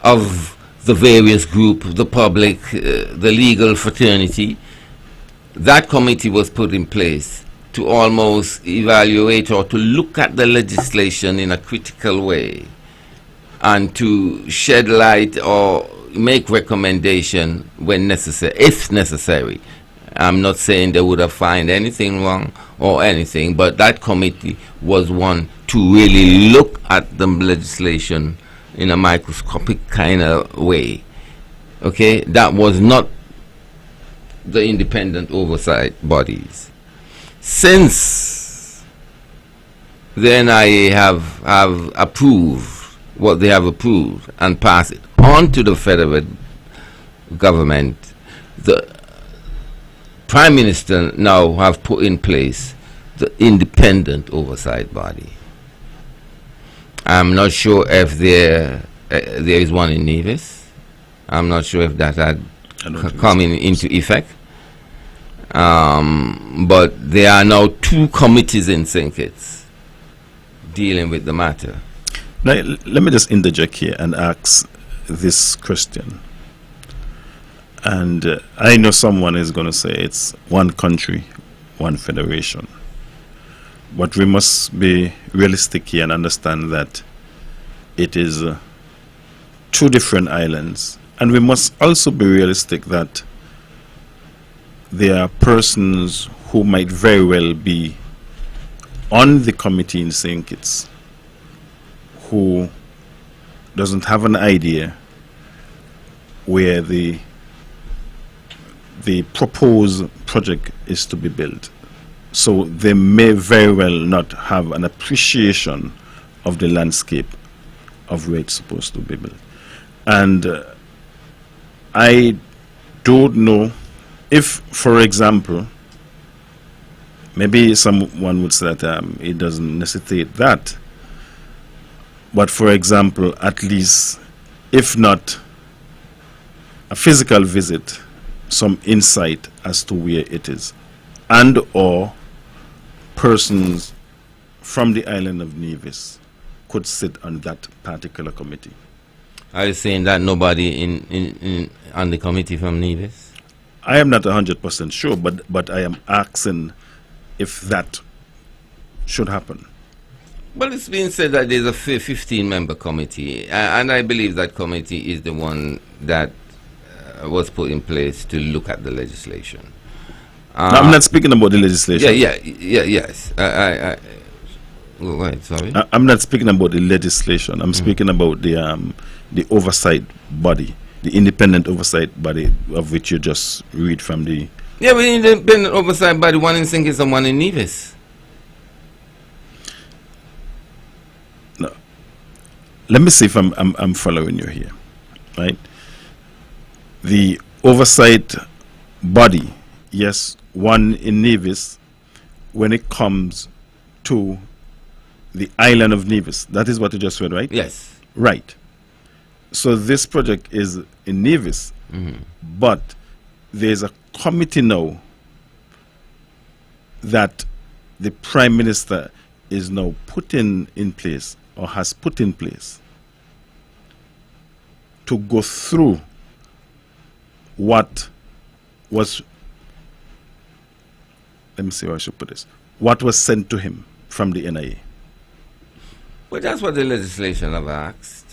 of the various groups, the public, the legal fraternity. That committee was put in place to almost evaluate or to look at the legislation in a critical way and to shed light or make recommendation when necessary, if necessary. I'm not saying they would have found anything wrong or anything, but that committee was one to really look at the legislation in a microscopic kind of way. Okay, that was not the independent oversight bodies. Since then, I have approved what they have approved and passed it on to the federal government. The Prime Minister now have put in place the independent oversight body. I'm not sure if there is one in Nevis. I'm not sure if that had come into effect. But there are now 2 committees in Sinkits dealing with the matter.
Now, let me just interject here and ask this question. And I know someone is going to say it's one country, one federation. But we must be realistic here and understand that it is 2 different islands And we must also be realistic that there are persons who might very well be on the committee in St. Kitts who doesn't have an idea where the proposed project is to be built. So they may very well not have an appreciation of the landscape of where it's supposed to be built. And I don't know if, for example, maybe someone would say that it doesn't necessitate that. But for example, at least, if not a physical visit, some insight as to where it is, and or persons from the island of Nevis could sit on that particular committee.
Are you saying that nobody on the committee from Nevis?
I am not 100% sure, but I am asking if that should happen.
Well, it's been said that there's a 15-member committee, and I believe that committee is the one that was put in place to look at the legislation.
No, I'm not speaking about the legislation.
Yes. Go ahead, sorry.
I'm not speaking about the legislation. I'm speaking about the oversight body, the independent oversight body of which you just read from the...
Yeah, but independent oversight body, one in St. Kitts and one in Nevis.
No. Let me see if I'm following you here, right? The oversight body, yes, one in Nevis, when it comes to the island of Nevis. That is what you just read, right?
Yes.
Right. So this project is in Nevis, but there's a committee now that the Prime Minister is now putting in place, or has put in place, to go through what was, let me see how I should put this, what was sent to him from the NIA.
Well, that's what the legislation have asked.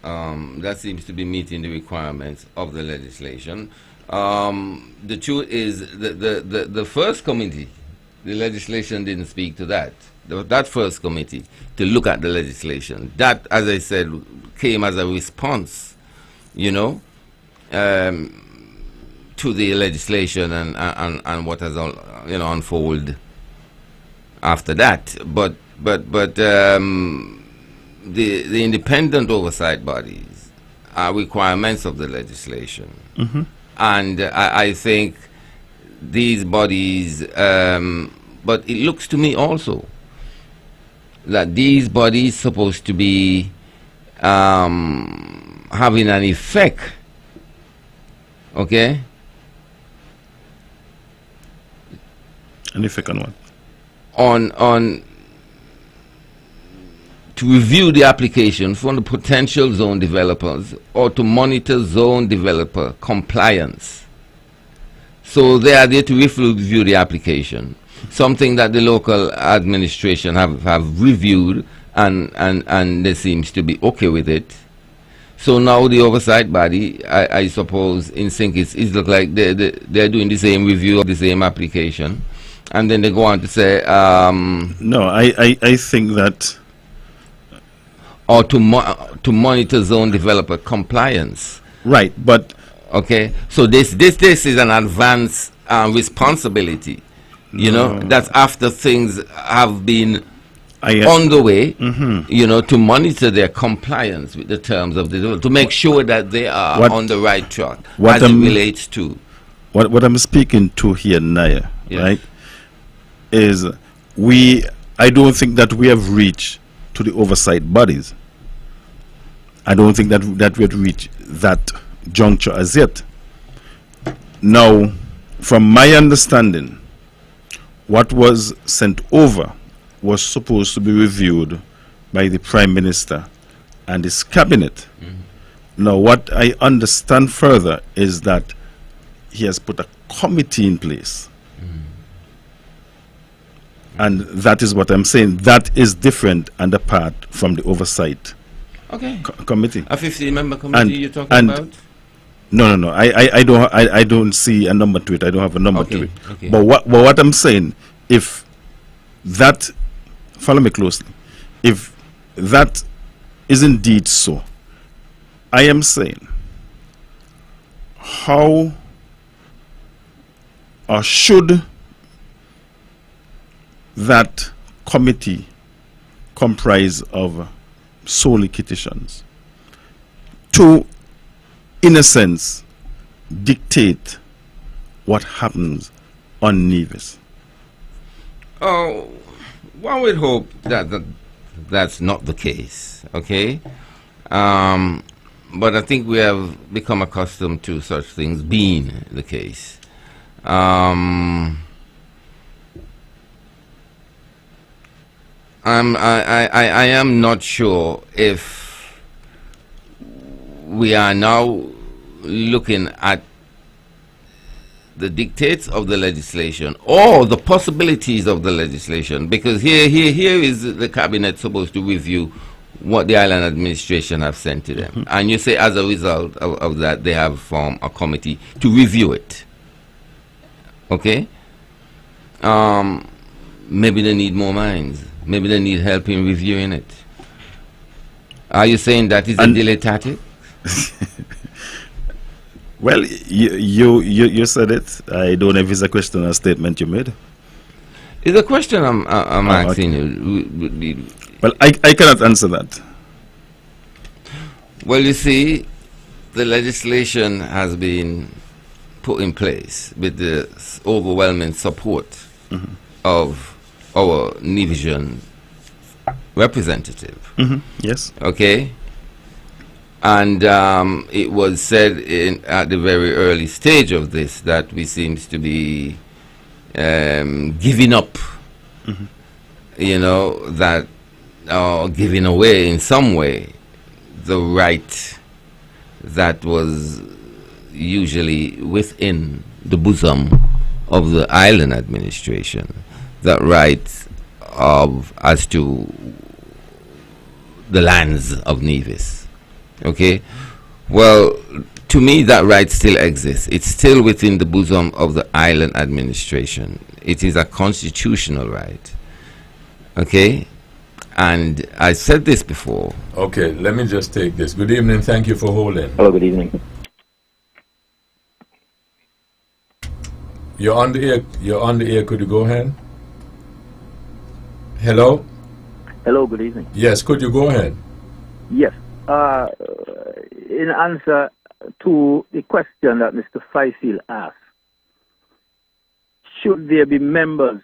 That seems to be meeting the requirements of the legislation. The truth is the first committee, the legislation didn't speak to that. That first committee to look at the legislation, that, as I said, came as a response, to the legislation and what has unfolded after that. But the independent oversight bodies are requirements of the legislation, and I think these bodies. But it looks to me also that these bodies supposed to be having an effect. Okay.
An effect on what?
On to review the application from the potential zone developers, or to monitor zone developer compliance. So they are there to review the application, something that the local administration have reviewed, and they seems to be okay with it. So now the oversight body, I suppose, in St. Kitts, it looks like they're doing the same review of the same application, and then they go on to say...
no, I think that...
Or to monitor zone developer compliance.
Right, but...
Okay, so this is an advanced responsibility, that's after things have been on the way, to monitor their compliance with the terms of the, to make sure that they are on the right track as it relates to.
What I'm speaking to here, Naya, right, is I don't think that we have reached to the oversight bodies. I don't think that we have reached that juncture as yet. Now, from my understanding, what was sent over was supposed to be reviewed by the Prime Minister and his cabinet. Now, what I understand further is that he has put a committee in place. And that is what I'm saying. That is different and apart from the oversight committee.
A 15-member committee you're talking about?
No. I don't see a number to it. I don't have a number to it.
Okay.
But what I'm saying, if that, follow me closely, if that is indeed so, I am saying, how or should that committee comprise of solely Kittians to, in a sense, dictate what happens on Nevis?
Oh, one would hope that that's not the case, okay? But I think we have become accustomed to such things being the case. I am not sure if we are now looking at the dictates of the legislation or the possibilities of the legislation, because here is the cabinet supposed to review what the island administration have sent to them, and you say as a result of that they have formed a committee to review it. Okay, maybe they need more minds, maybe they need help in reviewing it. Are you saying that is a delay tactic?
Well, you said it. I don't know if it's a question or a statement you made.
It's a question I'm asking
okay.
you.
Well, I cannot answer that.
Well, you see, the legislation has been put in place with the overwhelming support of our Nevisian representative.
Yes.
Okay? And it was said at the very early stage of this that we seems to be giving up, you know, that giving away in some way the right that was usually within the bosom of the island administration, that right of as to the lands of Nevis. Okay, well, to me that right still exists. It's still within the bosom of the island administration. It is a constitutional right. Okay, and I said this before.
Okay, let me just take this. Good evening. Thank you for holding.
Hello, good evening.
You're on the air. You're on the air. Could you go ahead? Hello?
Hello, good evening.
Yes, could you go ahead?
Yes. In answer to the question that Mr. Faisal asked, should there be members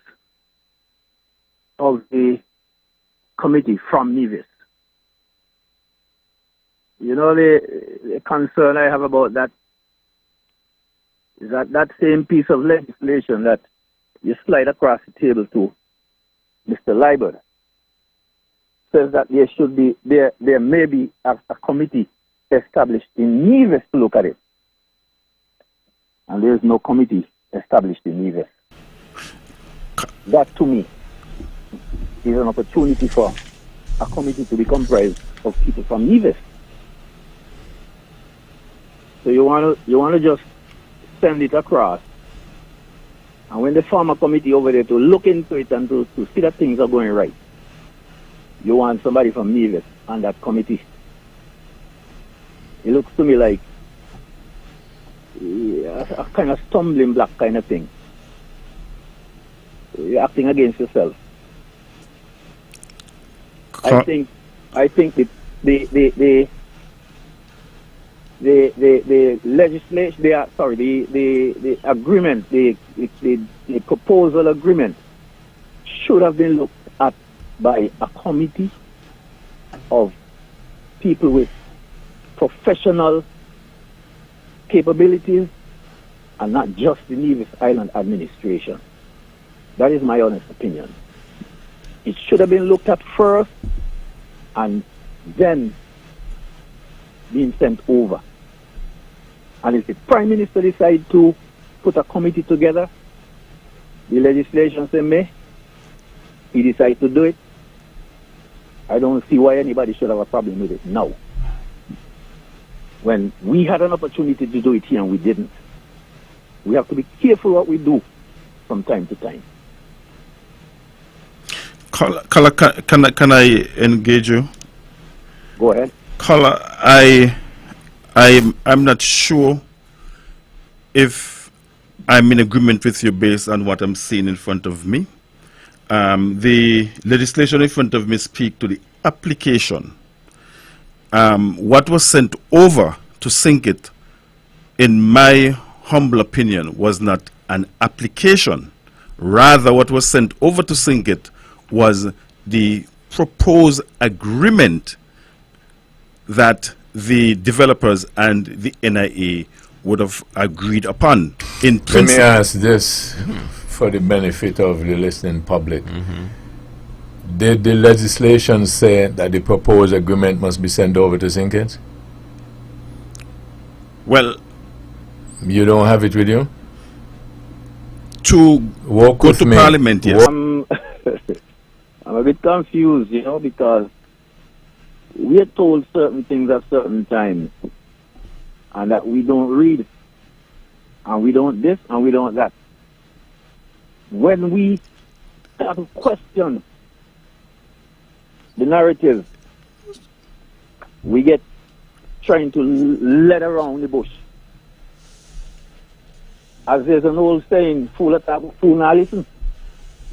of the committee from Nevis? You know, the concern I have about that is that same piece of legislation that you slide across the table to Mr. Liebert says that there may be a committee established in Nevis to look at it. And there is no committee established in Nevis. That to me is an opportunity for a committee to be comprised of people from Nevis. So you want to just send it across, and when they form a committee over there to look into it and to see that things are going right, you want somebody from Nevis on that committee. It looks to me like a kind of stumbling block kind of thing. You're acting against yourself. I think the legislation, the agreement, the proposal agreement should have been looked at by a committee of people with professional capabilities and not just the Nevis Island administration. That is my honest opinion. It should have been looked at first and then being sent over. And if the Prime Minister decides to put a committee together, the legislation say may, he decides to do it, I don't see why anybody should have a problem with it now. when we had an opportunity to do it here and we didn't. We have to be careful what we do from time to time.
Caller, can I engage you?
Go ahead.
Caller, I'm not sure if I'm in agreement with you based on what I'm seeing in front of me. The legislation in front of me speak to the application. What was sent over to sync it, in my humble opinion, was not an application. Rather, what was sent over to sync it was the proposed agreement that the developers and the NIA would have agreed upon. In
Let me
principle,
ask this for the benefit of the listening public. Did the legislation say that the proposed agreement must be sent over to Sinkins?
well,
You don't have it with you?
to
Walk
go
with
to
me.
Parliament, yes.
I'm a bit confused, because we are told certain things at certain times, and that we don't read, and we don't this, and we don't that. When we start to question the narrative, we get trying to let around the bush. As there's an old saying, fool that talk, fool not listen.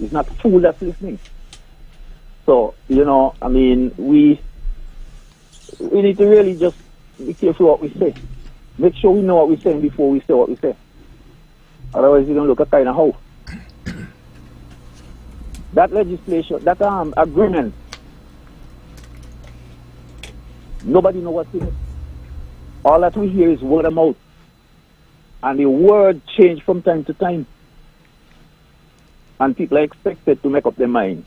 It's not fool that's listening. So, we need to really just be careful what we say. Make sure we know what we're saying before we say what we say. Otherwise, you're going to look at kind of how. That legislation, that agreement, nobody knows what's in it. All that we hear is word of mouth. And the word change from time to time. And people are expected to make up their mind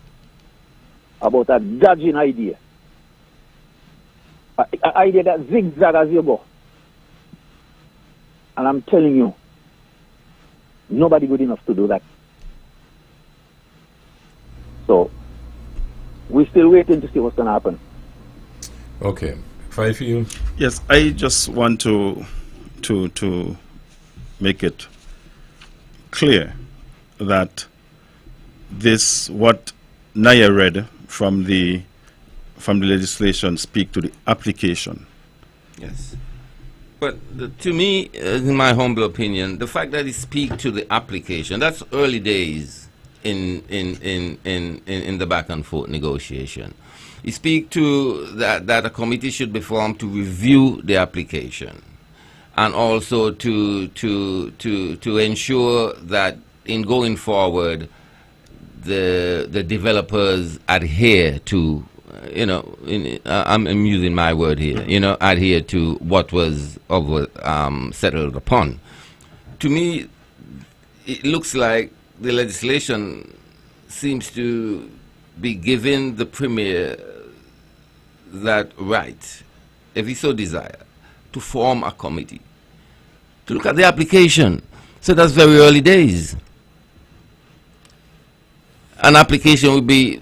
about a dodging idea. An idea that zigzag as you go. And I'm telling you, nobody good enough to do that. So, we're still waiting to see what's going to happen.
Okay. Fifield?
Yes, I just want to make it clear that this, what Naya read from the legislation, speak to the application.
Yes. But to me, in my humble opinion, the fact that it speak to the application, that's early days in the back and forth negotiation. It speak to that a committee should be formed to review the application, and also to ensure that in going forward, the developers adhere to, I'm using my word here, adhere to what was settled upon. To me, it looks like the legislation seems to be giving the Premier that right, if he so desire, to form a committee, to look at the application. So that's very early days. An application would be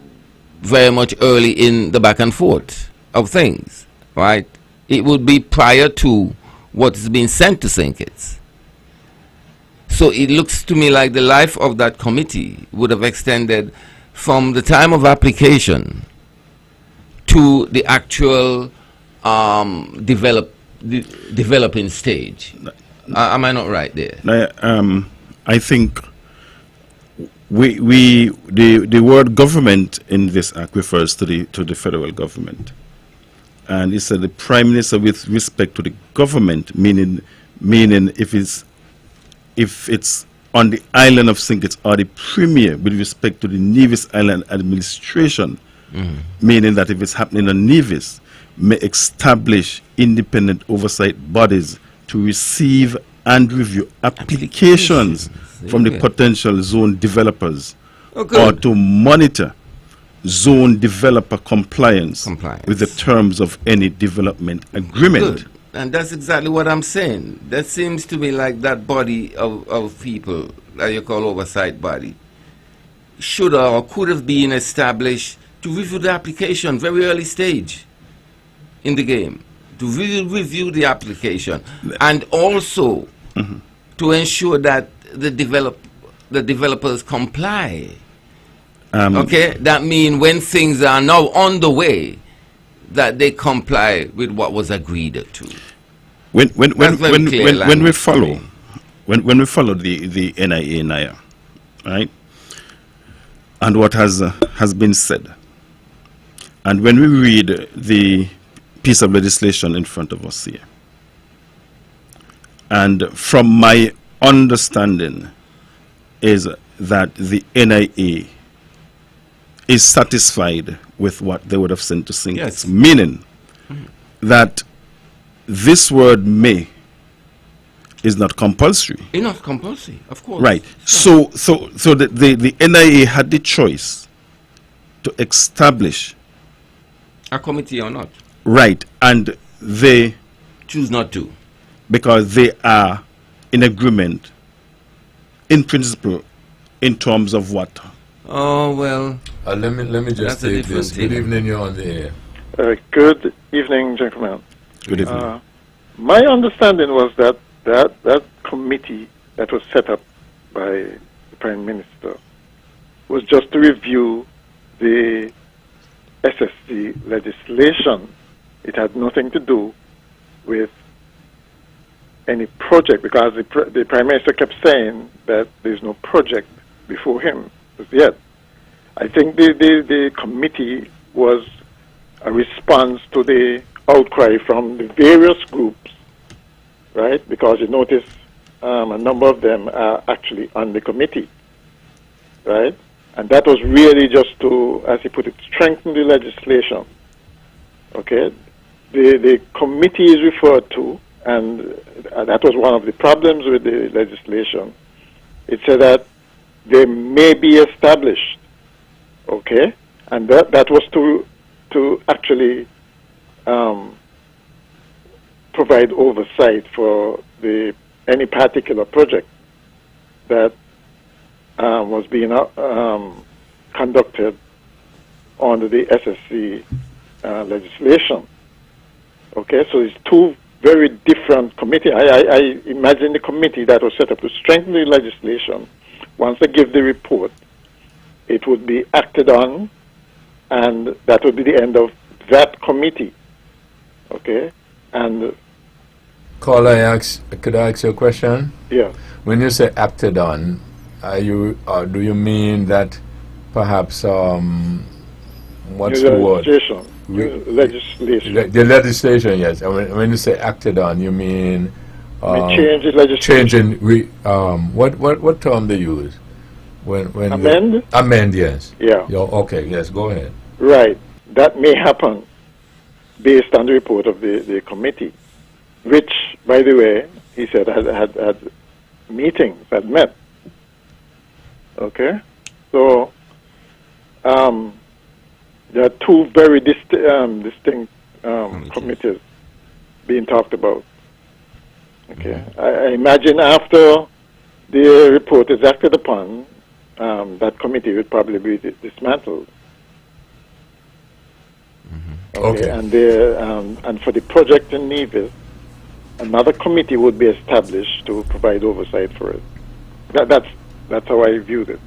very much early in the back and forth of things, right? It would be prior to what is being sent to Sinkits. So it looks to me like the life of that committee would have extended from the time of application to the actual developing stage. Am I not right there?
I think the word government in this act refers to the federal government, and it said the Prime Minister with respect to the government, meaning if it's on the island of St. Kitts, or the Premier with respect to the Nevis Island administration, meaning that if it's happening on Nevis, may establish independent oversight bodies to receive and review applications from the potential zone developers, or to monitor zone developer compliance with the terms of any development agreement.
Good. And that's exactly what I'm saying. That seems to me like that body of people that you call oversight body should or could have been established to review the application very early stage in the game, to review the application, and also to ensure that the developers comply. Okay, that means when things are now on the way, that they comply with what was agreed to.
When we follow the NIA, right, and what has been said, and when we read the piece of legislation in front of us here, and from my understanding is that the NIA is satisfied with what they would have sent to Sync.
Yes.
Meaning that this word may is not compulsory.
It's not compulsory, of course.
Right. So the NIA had the choice to establish.
A committee or not.
Right. And they
Choose not to.
because they are in agreement in principle in terms of what.
Oh, well.
Let me just
That's a
take
different
this.
thing.
Good evening, you're on the air.
Good evening, gentlemen.
Good evening.
My understanding was that that committee that was set up by the Prime Minister was just to review the SSC legislation. It had nothing to do with any project, because the Prime Minister kept saying that there's no project before him as yet. I think the committee was a response to the outcry from the various groups, right? Because you notice a number of them are actually on the committee, right? And that was really just to, as he put it, strengthen the legislation. Okay? The committee is referred to, and that was one of the problems with the legislation. It said that they may be established, okay? And that was to actually provide oversight for any particular project that was being conducted under the SSC legislation. Okay, so it's two very different committees. I imagine the committee that was set up to strengthen the legislation, once they give the report, it would be acted on, and that would be the end of that committee. Okay, and
Caller, could I ask you a question?
yeah.
When you say acted on, do you mean that perhaps what's the word?
Legislation.
The legislation, yes. And when you say acted on, you mean
Change the legislation.
what term they use? When
Amend?
Amend, yes.
Yeah.
Okay, yes. Go ahead.
Right. That may happen based on the report of the committee, which, by the way, he said had meetings, had met. Okay? So, there are two very distinct committees being talked about. Okay? I imagine after the report is acted upon, that committee would probably be dismantled.
Okay.
And for the project in Nevis, another committee would be established to provide oversight for it. That's how I viewed it.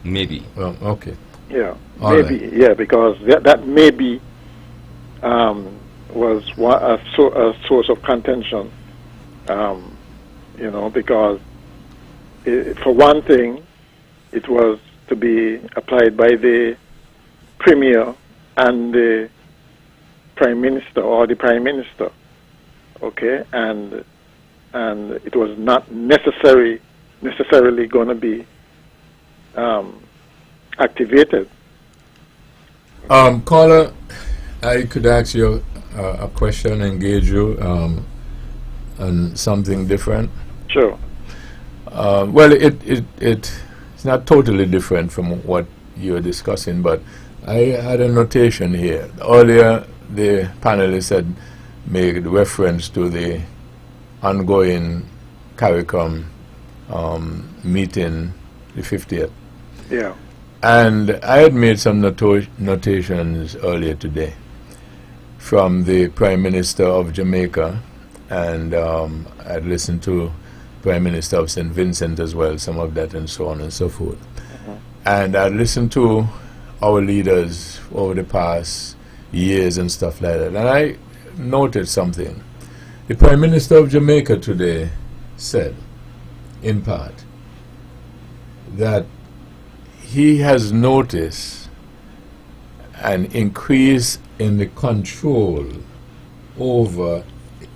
Maybe.
Well, okay.
Yeah,
All
maybe.
right.
Yeah, because that maybe was a source of contention. Because for one thing, it was to be applied by the Premier and the Prime Minister, or the Prime Minister. Okay, and it was not necessarily going to be activated.
Caller, I could ask you a question, engage you on something different.
Sure.
Well, it's not totally different from what you're discussing, but I had a notation here. Earlier, the panelists had made reference to the ongoing CARICOM meeting, the 50th.
Yeah.
And I had made some notations earlier today. from the Prime Minister of Jamaica, and I'd listened to Prime Minister of St. Vincent as well, some of that, and so on and so forth. And I'd listened to our leaders over the past years and stuff like that, and I noted something. The Prime Minister of Jamaica today said, in part, that he has noticed an increase in the control over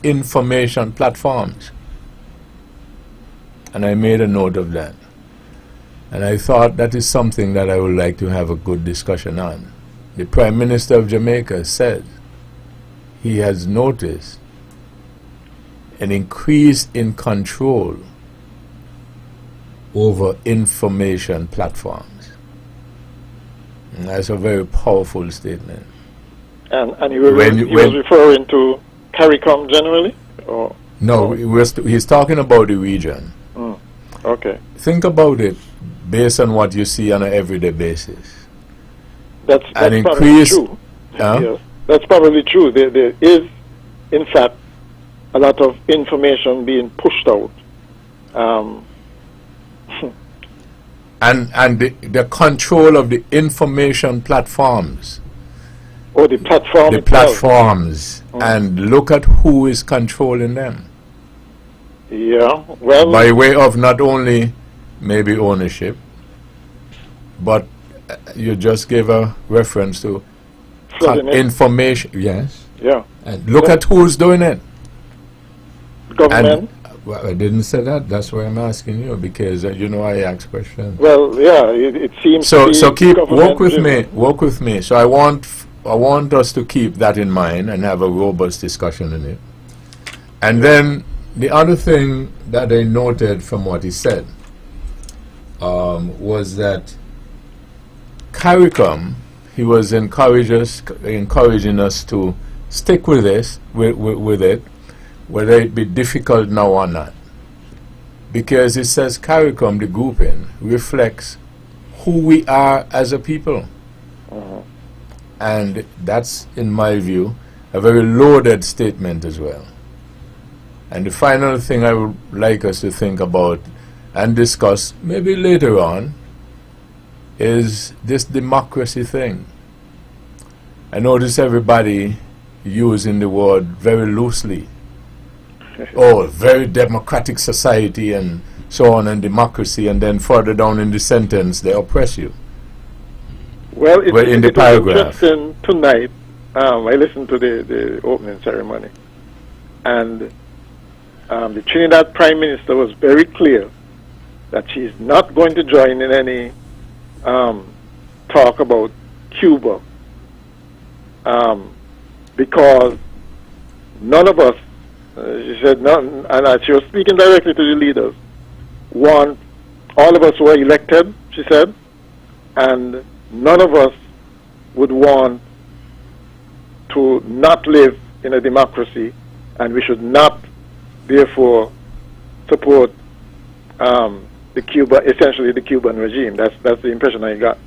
information platforms. And I made a note of that. And I thought that is something that I would like to have a good discussion on. The Prime Minister of Jamaica said he has noticed an increase in control over information platforms. And that's a very powerful statement.
And he was referring to CARICOM generally? Or
no, he's talking about the region.
Okay.
Think about it based on what you see on an everyday basis.
That's probably true. Yes, that's probably true. There is, in fact, a lot of information being pushed out.
And the control of the information platforms.
Or the platform.
The platforms. And look at who is controlling them.
Yeah, well,
by way of not only maybe ownership, but you just gave a reference to information. Yes.
Yeah.
And look at who's doing it.
Government.
And, well, I didn't say that. That's why I'm asking you, because you know I ask questions.
Well, yeah, it seems.
So work with me. So I want us to keep that in mind and have a robust discussion in it. And then the other thing that I noted from what he said was that CARICOM, he was encouraging us to stick with this, with it, whether it be difficult now or not. Because it says CARICOM, the grouping, reflects who we are as a people. And that's, in my view, a very loaded statement as well. And the final thing I would like us to think about and discuss, maybe later on, is this democracy thing. I notice everybody using the word very loosely. Oh, very democratic society and so on, and democracy, and then further down in the sentence they oppress you.
Well,
in the paragraph.
Interesting tonight, I listened to the opening ceremony, and the Trinidad Prime Minister was very clear that she's not going to join in any talk about Cuba, because none of us, she said, and she was speaking directly to the leaders, all of us were elected, she said, and none of us would want to not live in a democracy, and we should not, therefore, support essentially the Cuban regime. That's the impression I got.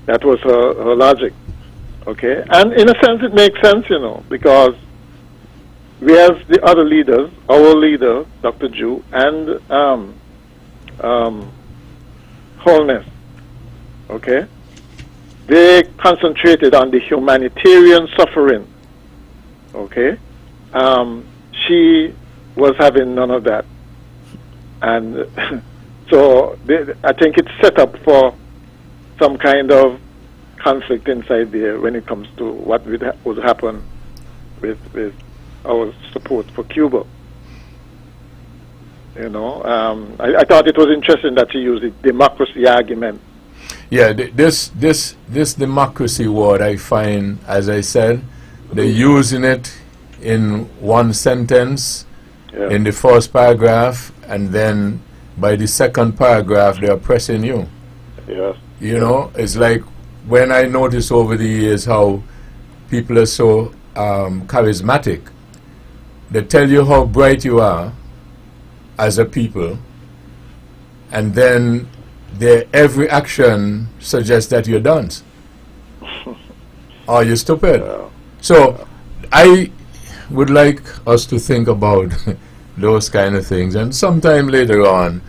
That was her logic. Okay, and in a sense, it makes sense, because we as the other leaders, our leader, Dr. Jew, and Holness, okay, they concentrated on the humanitarian suffering. Okay, she was having none of that, and so I think it's set up for some kind of conflict inside there when it comes to what would happen with our support for Cuba. I thought it was interesting that she used the democracy argument.
Yeah, this democracy word, I find, as I said, they're using it in one sentence, in the first paragraph, and then by the second paragraph they're pressing you.
Yes.
It's like when I notice over the years how people are so charismatic. They tell you how bright you are as a people, and then their every action suggests that you're dunce or you're stupid.
Yeah.
So I would like us to think about those kind of things, and sometime later on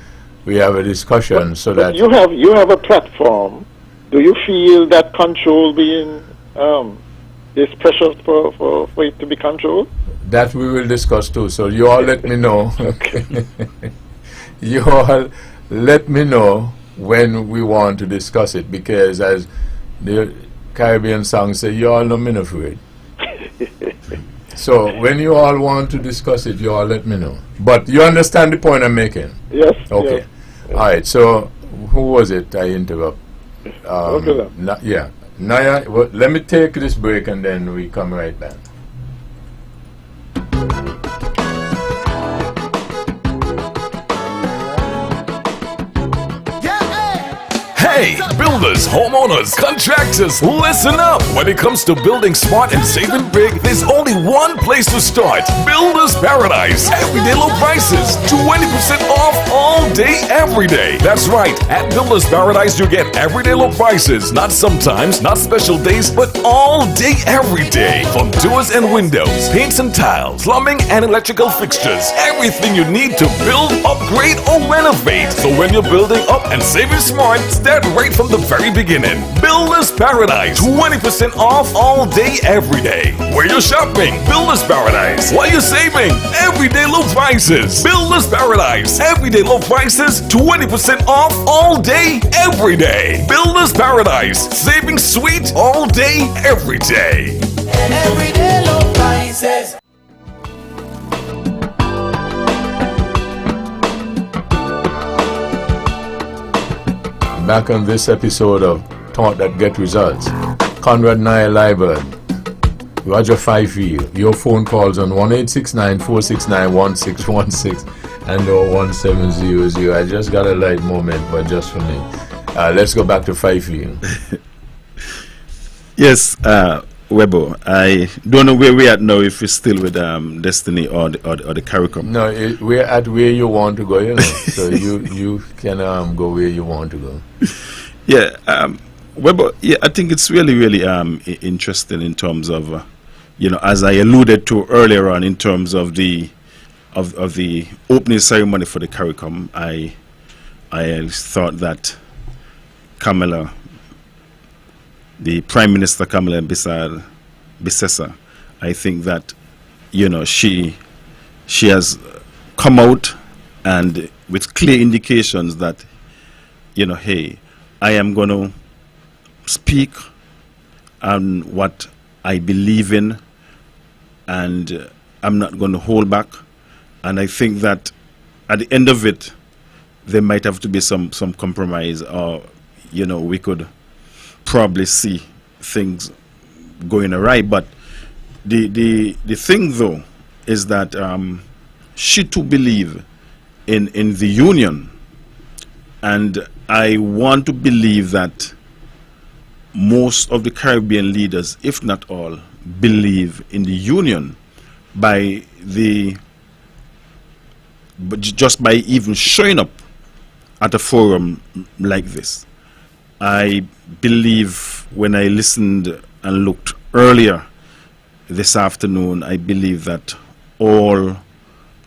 we have a discussion so that
you have a platform. Do you feel that control being is precious for it to be controlled?
that we will discuss too. So you all let me know.
Okay.
You all let me know when we want to discuss it, because as the Caribbean song say, you all know me not afraid. So when you all want to discuss it, you all let me know. But you understand the point I'm making?
Yes.
Okay.
Yes.
All right. So who was it I interrupt?
Okay,
Yeah. Naya, well, let me take this break and then we come right back.
Hey, builders, homeowners, contractors, listen up! When it comes to building smart and saving big, there's only one place to start. Builders Paradise. Everyday low prices. 20% off all day, every day. That's right. At Builders Paradise, you get everyday low prices. Not sometimes, not special days, but all day, every day. From doors and windows, paints and tiles, plumbing and electrical fixtures. Everything you need to build, upgrade, or renovate. So when you're building up and saving smart, start right from the very beginning. Builders Paradise. 20% off all day, every day. Where you're shopping, Builders Paradise. While you're saving, everyday low prices. Builders Paradise. Everyday low prices, 20% off all day, every day. Builders Paradise. Saving sweet all day, every day.
Everyday low prices.
Back on this episode of Thought That Get Results. Conrad Naya Liburd, Roger Fifield. Your phone calls on 1-869-469-1616 and or 1700. I just got a light moment, but just for me. Let's go back to Fifield.
Yes, Webbo, I don't know where we're at now, if we're still with Destiny or the CARICOM.
No, we're at where you want to go, you know. So you can go where you want to go.
Yeah, Webbo, yeah, I think it's really, really interesting in terms of, as I alluded to earlier on, in terms of the opening ceremony for the CARICOM. I thought that Kamala, the Prime Minister Kamala Bissessa, I think that, she has come out and with clear indications that, hey, I am going to speak on what I believe in, and I'm not going to hold back. And I think that at the end of it, there might have to be some compromise, or, we could probably see things going awry. But the thing though is that she too believe in the union, and I want to believe that most of the Caribbean leaders, if not all, believe in the union just by even showing up at a forum like this. I believe when I listened and looked earlier this afternoon, I believe that all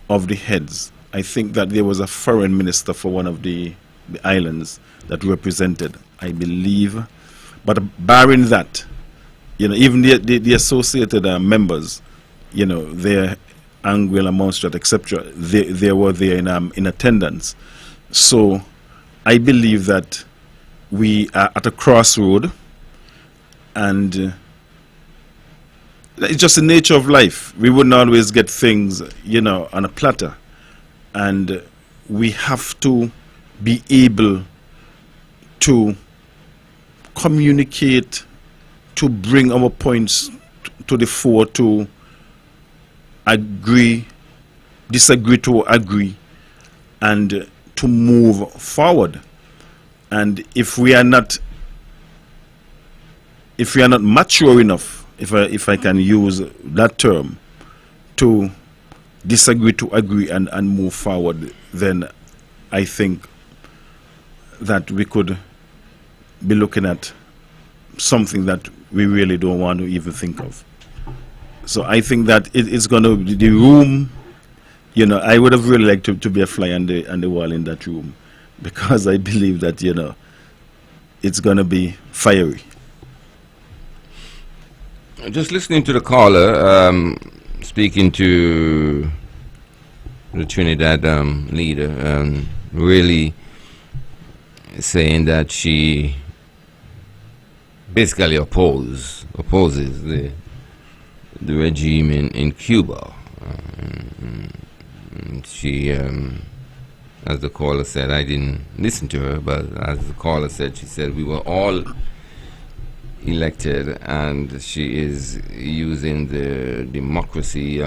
of the heads, I think that there was a foreign minister for one of the islands that represented, I believe. But barring that, even the associated members, their Anguilla, Montserrat, etc., they were there in attendance. So I believe that we are at a crossroad, and it's just the nature of life. We wouldn't always get things, on a platter, and we have to be able to communicate, to bring our points to the fore, to disagree to agree, and to move forward. And if we are not mature enough, if I can use that term, to disagree to agree and move forward, then I think that we could be looking at something that we really don't want to even think of. So I think that it's going to be the room. You know, I would have really liked to be a fly on the wall in that room, because I believe that, you know, it's going to be fiery.
Just listening to the caller speaking to the Trinidad leader, really saying that she basically opposes the regime in Cuba. She, as the caller said, I didn't listen to her, but as the caller said, she said we were all elected, and she is using the democracy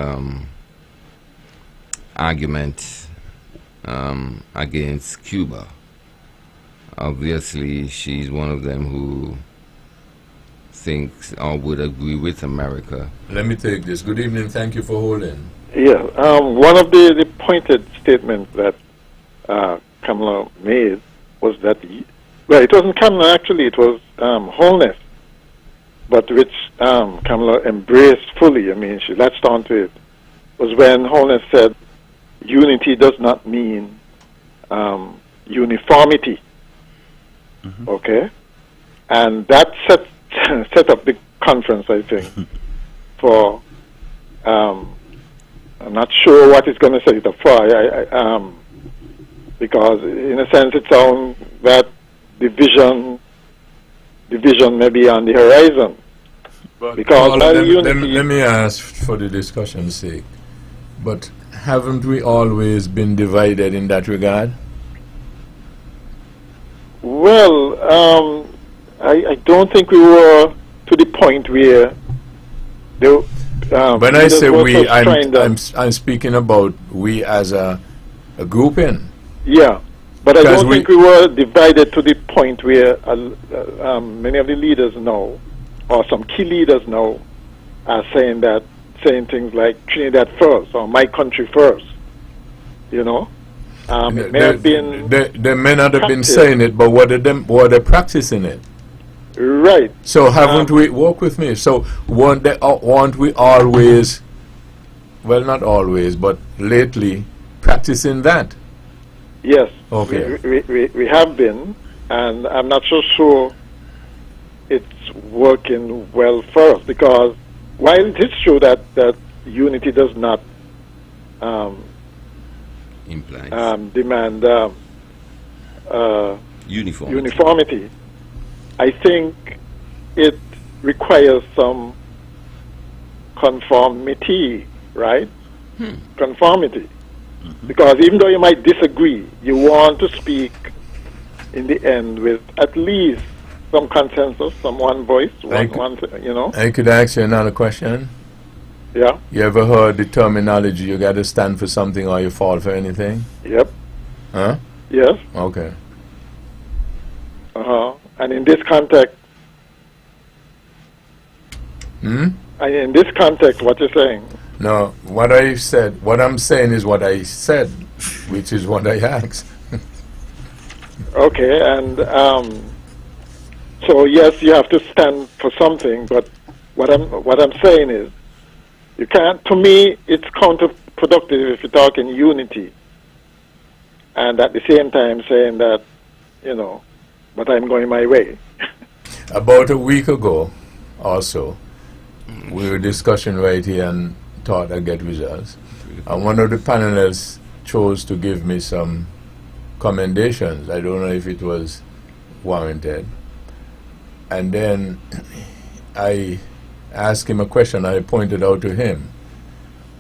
argument against Cuba. Obviously, she's one of them who thinks or would agree with America.
Let me take this. Good evening. Thank you for holding.
Yeah, one of the pointed statements that Kamala made was that, well, it wasn't Kamala actually, it was Holness, but which Kamala embraced fully. I mean, she latched onto it. Was when Holness said, unity does not mean uniformity. Mm-hmm. Okay? And that set up the conference, I think, for, I'm not sure what it's going to set it up for, because in a sense it sounds that division may be on the horizon.
But
because
let me ask for the discussion's sake, but haven't we always been divided in that regard?
Well, I don't think we were to the point where
when I say we, I'm speaking about we as a grouping.
Yeah, but I don't think we were divided to the point where many of the leaders now, or some key leaders now, are saying things like Trinidad first or my country first. You know, it may have been.
They may not have been saying it, but were they practicing it?
Right.
So haven't we, walk with me, so weren't we always, well, not always, but lately, practicing that?
Yes.
Okay.
We have been, and I'm not so sure it's working well for us, because while it is true that unity does not demand uniformity, I think it requires some conformity, right? Conformity. Mm-hmm. Because even though you might disagree, you want to speak in the end with at least some consensus, some one voice, you know?
I could ask you another question.
Yeah.
You ever heard the terminology, you got to stand for something or you fall for anything?
Yep.
Huh?
Yes.
Okay.
Uh-huh. And in this context, and in this context, what you're saying?
No, what I'm saying is what I said, which is what I asked.
Okay, and so yes, you have to stand for something, but what I'm saying is, you can't. To me, it's counterproductive if you're talking unity, and at the same time saying that, you know, but I'm going my way.
About a week ago, also, we were discussing right here and thought I'd get results. And one of the panelists chose to give me some commendations. I don't know if it was warranted. And then I asked him a question I pointed out to him,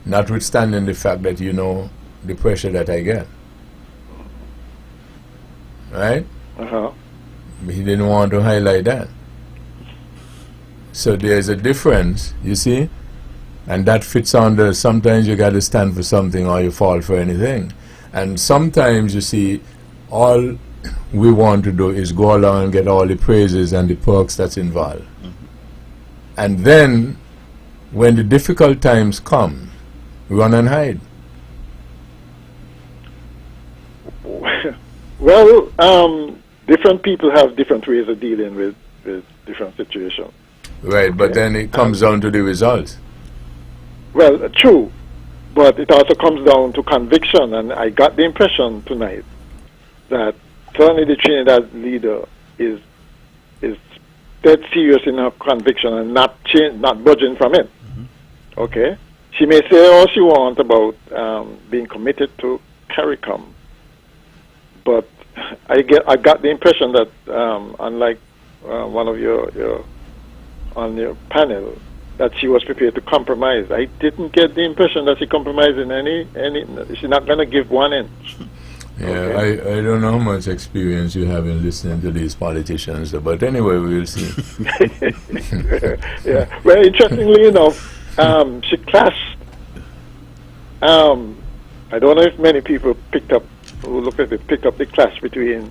notwithstanding the fact that you know the pressure that I get. Right?
Uh-huh.
He didn't want to highlight that. So there's a difference, you see? And that fits under, sometimes you got to stand for something or you fall for anything. And sometimes, you see, all we want to do is go along and get all the praises and the perks that's involved. Mm-hmm. And then, when the difficult times come, run and hide.
Well, different people have different ways of dealing with different situations.
Right, but then it comes down to the results.
Well, true, but it also comes down to conviction, and I got the impression tonight that certainly the Trinidad leader is dead serious in her conviction and not budging from it. Okay, she may say all she wants about being committed to CARICOM, but I got the impression that unlike one of your on your panel, that she was prepared to compromise. I didn't get the impression that she compromised in any. She's not going to give one inch.
Yeah,
Okay.
I don't know how much experience you have in listening to these politicians, but anyway, we'll see.
Yeah. Well, interestingly enough, she clashed. I don't know if many people who look at it, picked up the clash between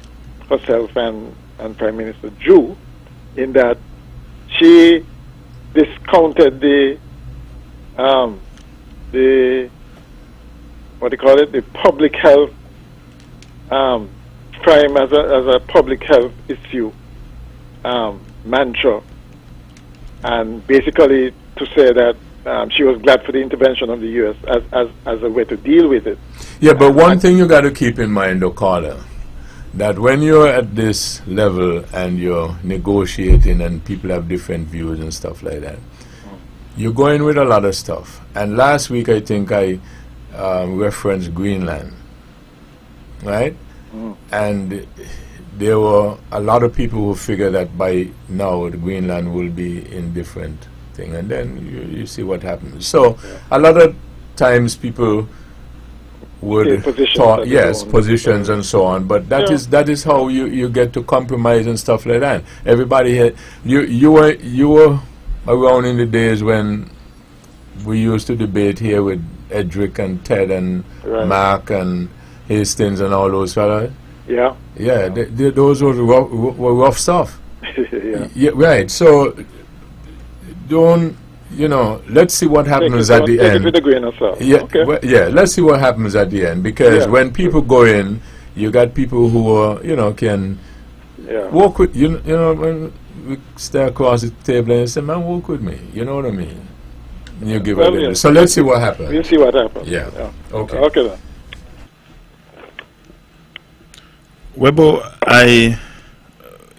herself and Prime Minister Drew, in that she discounted the what do you call it, the public health crime as a public health issue mantra, and basically to say that she was glad for the intervention of the U.S. as a way to deal with it.
Yeah, but one thing you got to keep in mind, though, Carla, that when you're at this level and you're negotiating and people have different views and stuff like that, you're going with a lot of stuff. And last week, I think I referenced Greenland, right? And there were a lot of people who figure that by now the Greenland will be in different thing, and then you see what happens. So a lot of times people would talk, yes, positions and so on, but that is how you get to compromise and stuff like that. Everybody had you were around in the days when we used to debate here with Edric and Ted and Mark and Hastings and all those fellas.
Yeah.
Yeah, those were rough stuff.
Yeah.
Right. So don't, let's see what happens at the end.
Take it with a grain of salt.
Yeah,
Okay.
well, yeah. Let's see what happens at the end, because when people go in, you got people who are, can walk with when we stare across the table and say, "Man, walk with me." You know what I mean? And you give a little. So let's see what happens.
We'll see what happens.
Yeah. Okay.
Okay then.
Webbo,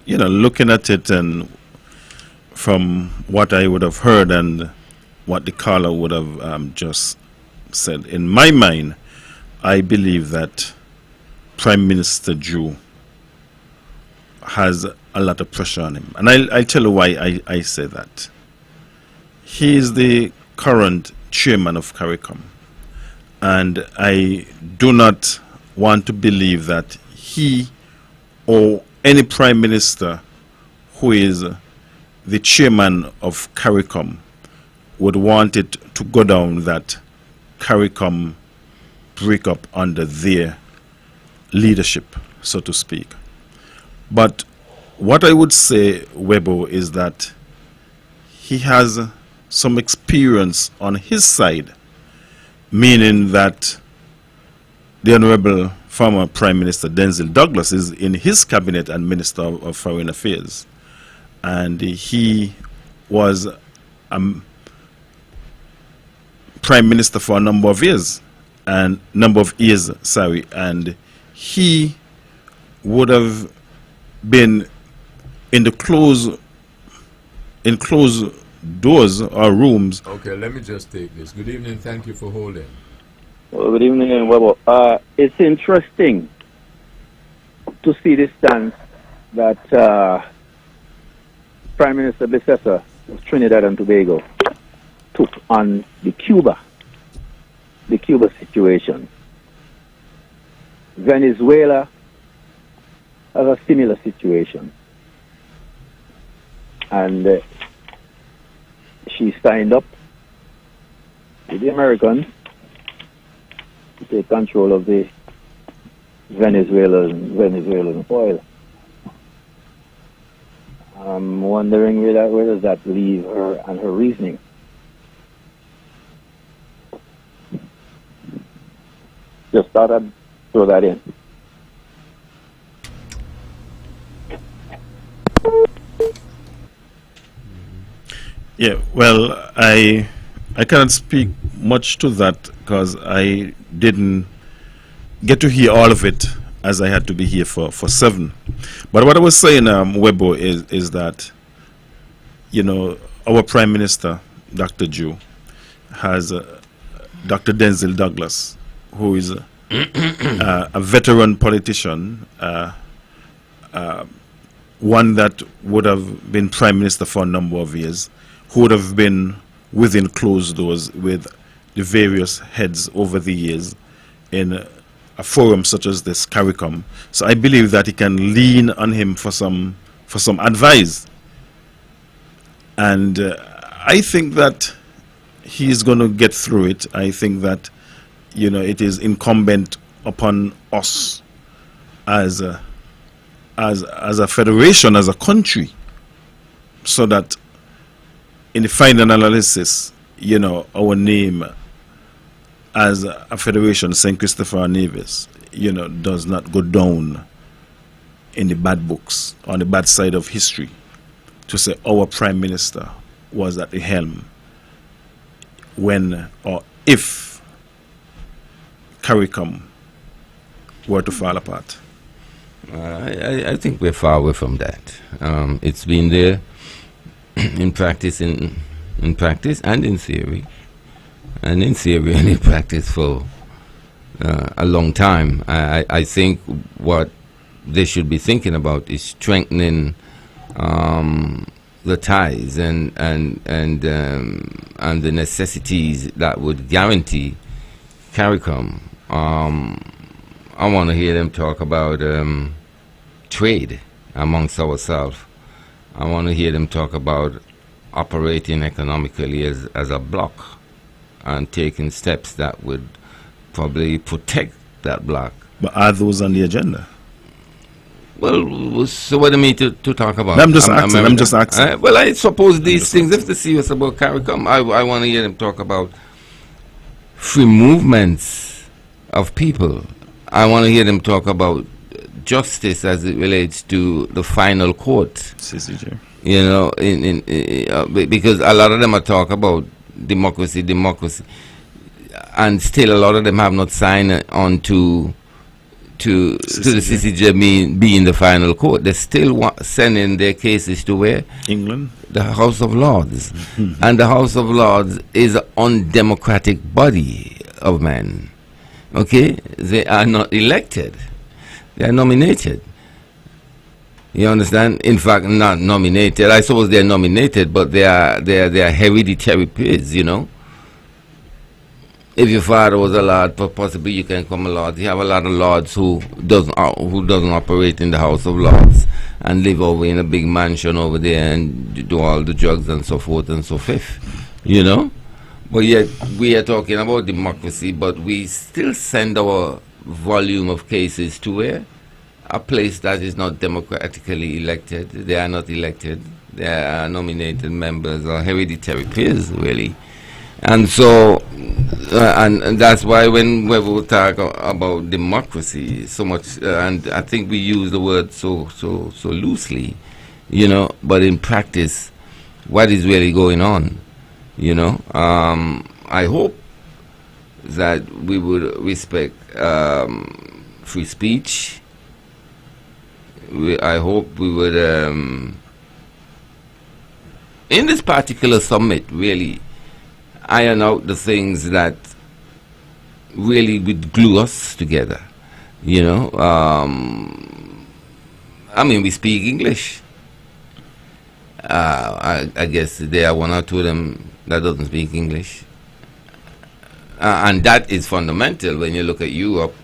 looking at it and from what I would have heard and what the caller would have just said, in my mind, I believe that Prime Minister Drew has a lot of pressure on him. And I'll tell you why I say that. He is the current chairman of CARICOM. And I do not want to believe that he or any prime minister who is the chairman of CARICOM would want it to go down that CARICOM break up under their leadership, so to speak. But what I would say, Webbo, is that he has some experience on his side, meaning that the Honorable former Prime Minister Denzel Douglas is in his cabinet and Minister of Foreign Affairs. And he was Prime Minister for a number of years, and he would have been in closed doors or rooms.
Okay, let me just take this. Good evening. Thank you for holding.
Well, good evening, Webbo. It's interesting to see the stance that Prime Minister Bissessa of Trinidad and Tobago took on the Cuba situation. Venezuela has a similar situation, and she signed up with the Americans to take control of the Venezuelan oil. I'm wondering where does that leave her and her reasoning. Just thought I'd throw that in.
Yeah, well, I cannot speak much to that because I didn't get to hear all of it as I had to be here for 7. But what I was saying, Webbo, is that, our Prime Minister, Dr. Joe, has Dr. Denzel Douglas, who is a veteran politician, one that would have been Prime Minister for a number of years, who would have been within closed doors with the various heads over the years in a forum such as this, CARICOM. So I believe that he can lean on him for some advice. And I think that he's going to get through it. I think that, it is incumbent upon us as a federation, as a country, so that in the final analysis, our name as a federation, St. Christopher and Nevis, does not go down in the bad books, on the bad side of history, to say our Prime Minister was at the helm when or if CARICOM were to fall apart.
I think we're far away from that. It's been there in practice, in practice and in theory, and in practice for a long time. I think what they should be thinking about is strengthening the ties and the necessities that would guarantee CARICOM. I want to hear them talk about trade amongst ourselves. I want to hear them talk about operating economically as a bloc and taking steps that would probably protect that bloc.
But are those on the agenda?
Well, so what do you mean to talk about?
I'm just asking.
Well, I suppose these things, if they're serious about CARICOM, I want to hear them talk about free movements of people. I want to hear them talk about justice as it relates to the final court.
CCJ.
Because a lot of them are talk about democracy, and still a lot of them have not signed on to the CCJ being the final court. They're still sending their cases to where?
England.
The House of Lords. And the House of Lords is an undemocratic body of men. Okay? They are not elected. They are nominated. You understand? In fact, not nominated. I suppose they are nominated, but they are hereditary peers, If your father was a lord, possibly you can come a lord. You have a lot of lords who doesn't operate in the House of Lords and live over in a big mansion over there and do all the drugs and so forth and so fifth, But yet we are talking about democracy, but we still send our volume of cases to where? A place that is not democratically elected. They are not elected. They are nominated members or hereditary peers, really. And so, and that's why when we talk about democracy so much, and I think we use the word so loosely, but in practice, what is really going on, I hope that we would respect free speech. I hope we would, in this particular summit, really iron out the things that really would glue us together. We speak English. I guess there are one or two of them that doesn't speak English. And that is fundamental when you look at Europe.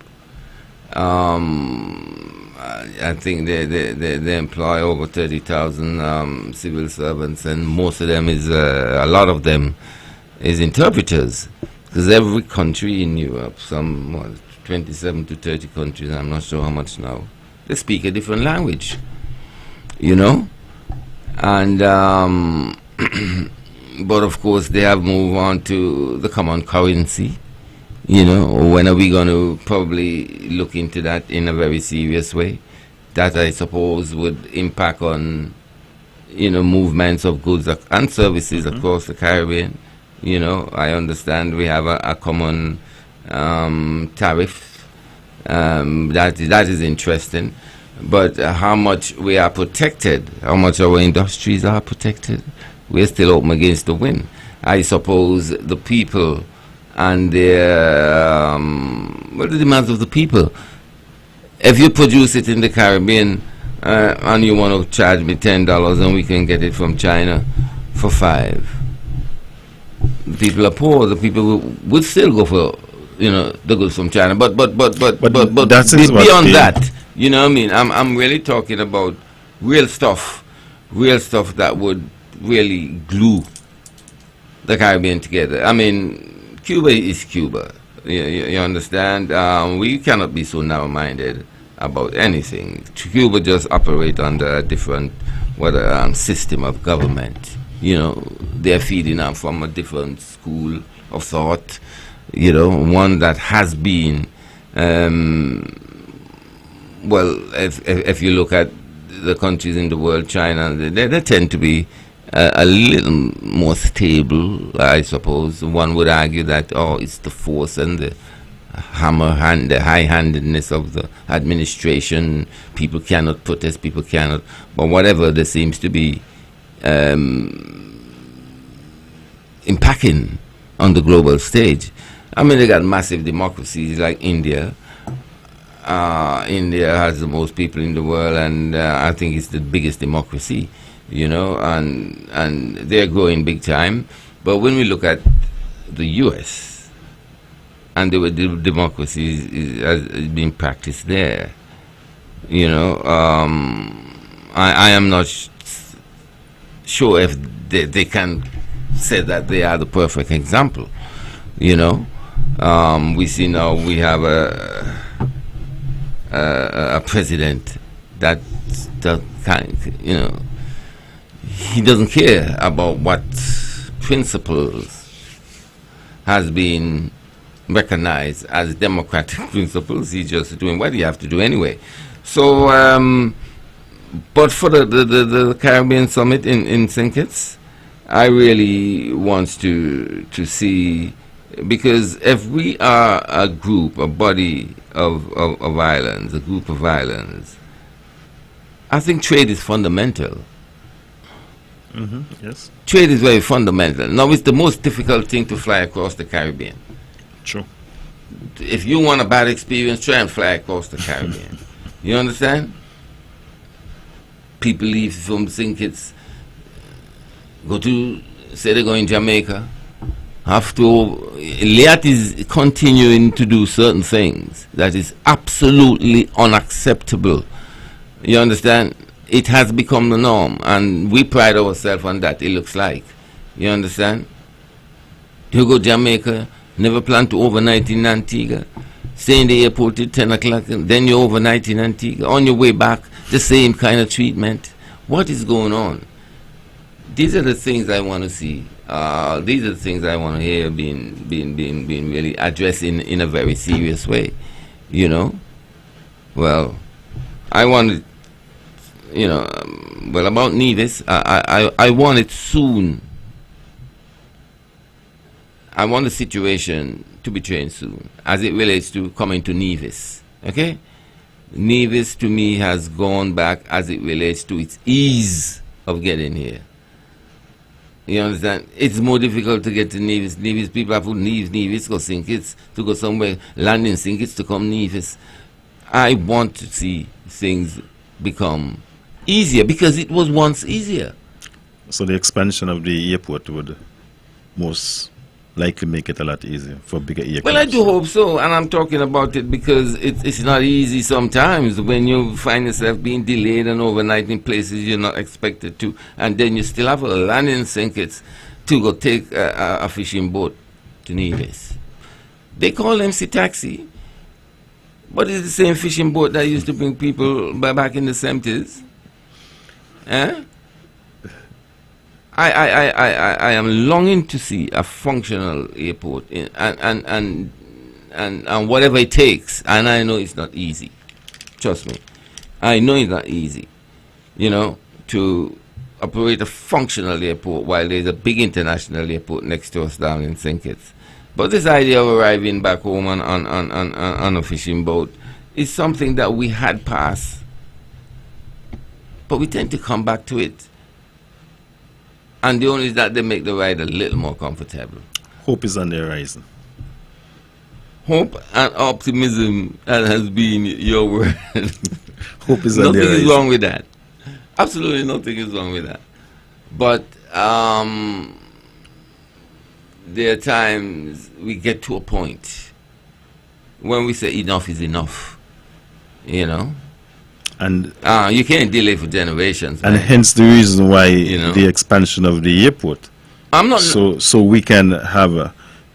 I think they employ over 30,000 civil servants, and most of them a lot of them is interpreters, because every country in Europe, 27 to 30 countries, I'm not sure how much now, they speak a different language, and but of course they have moved on to the common currency. When are we going to probably look into that in a very serious way? That, I suppose, would impact on, movements of goods and services across the Caribbean. You know, I understand we have a common tariff. That is interesting. But how much we are protected, how much our industries are protected, we're still open against the wind. I suppose the people and their, the demands of the people. If you produce it in the Caribbean and you want to charge me $10 and we can get it from China for $5, the people are poor. The people would still go for, you know, the goods from China. But
that is
beyond that, you know what I mean? I'm really talking about real stuff that would really glue the Caribbean together. I mean, Cuba is Cuba. You understand? We cannot be so narrow-minded about anything. Cuba just operate under a different system of government. You know, they're feeding up from a different school of thought. You know, one that has been, if you look at the countries in the world, China, they tend to be a little more stable, I suppose. One would argue that, it's the force and the the high-handedness of the administration. People cannot protest, people cannot. But whatever, there seems to be impacting on the global stage. I mean, they got massive democracies like India. India has the most people in the world, and I think it's the biggest democracy, you know, and they're growing big time. But when we look at the U.S., and the democracy has been practiced there, you know, I am not sure if they can say that they are the perfect example, you know. We see now we have a president that you know, he doesn't care about what principles has been recognized as democratic principles. He's just doing what you have to do anyway. So, but for the Caribbean Summit in St. Kitts, I really want to see, because if we are a group, a body of islands, a group of islands, I think trade is fundamental.
Yes.
Trade is very fundamental. Now, it's the most difficult thing to fly across the Caribbean.
True.
If you want a bad experience, try and fly across the Caribbean. You understand? People leave from St. Kitts, say they're going to Jamaica. Liat is continuing to do certain things that is absolutely unacceptable. You understand? It has become the norm, and we pride ourselves on that, it looks like. You understand? You go to Jamaica, never plan to overnight in Antigua, stay in the airport till 10 o'clock, and then you overnight in Antigua. On your way back, the same kind of treatment. What is going on? These are the things I want to see. These are the things I want to hear being really addressed in a very serious way. You know? Well, I wanted, you know, about Nevis, I want it soon. I want the situation to be changed soon as it relates to coming to Nevis. Okay? Nevis to me has gone back as it relates to its ease of getting here. You understand? It's more difficult to get to Nevis. Nevis people have to leave Nevis, go St. Kitts, to go somewhere, land in St. Kitts to come Nevis. I want to see things become easier because it was once easier.
So the expansion of the airport would most likely make it a lot easier for bigger aircraft.
Well, I do hope so, and I'm talking about it because it's not easy sometimes when you find yourself being delayed and overnight in places you're not expected to, and then you still have a landing St. Kitts to go take a fishing boat to Nevis. They call them sea taxi, but it's the same fishing boat that used to bring people back in the 70s. Eh? I am longing to see a functional airport and whatever it takes. And I know it's not easy. Trust me. I know it's not easy, you know, to operate a functional airport while there's a big international airport next to us down in St. Kitts. But this idea of arriving back home on a fishing boat is something that we had passed. But we tend to come back to it. And the only is that they make the ride a little more comfortable.
Hope is on the horizon.
Hope and optimism, that has been your word.
Hope is on the
Nothing
horizon.
is wrong with that. Absolutely nothing is wrong with that. But there are times we get to a point when we say enough is enough. You know?
And
you can't delay for generations.
and
man.
hence the reason why
You know.
the expansion of the airport.
I'm not.
So we can have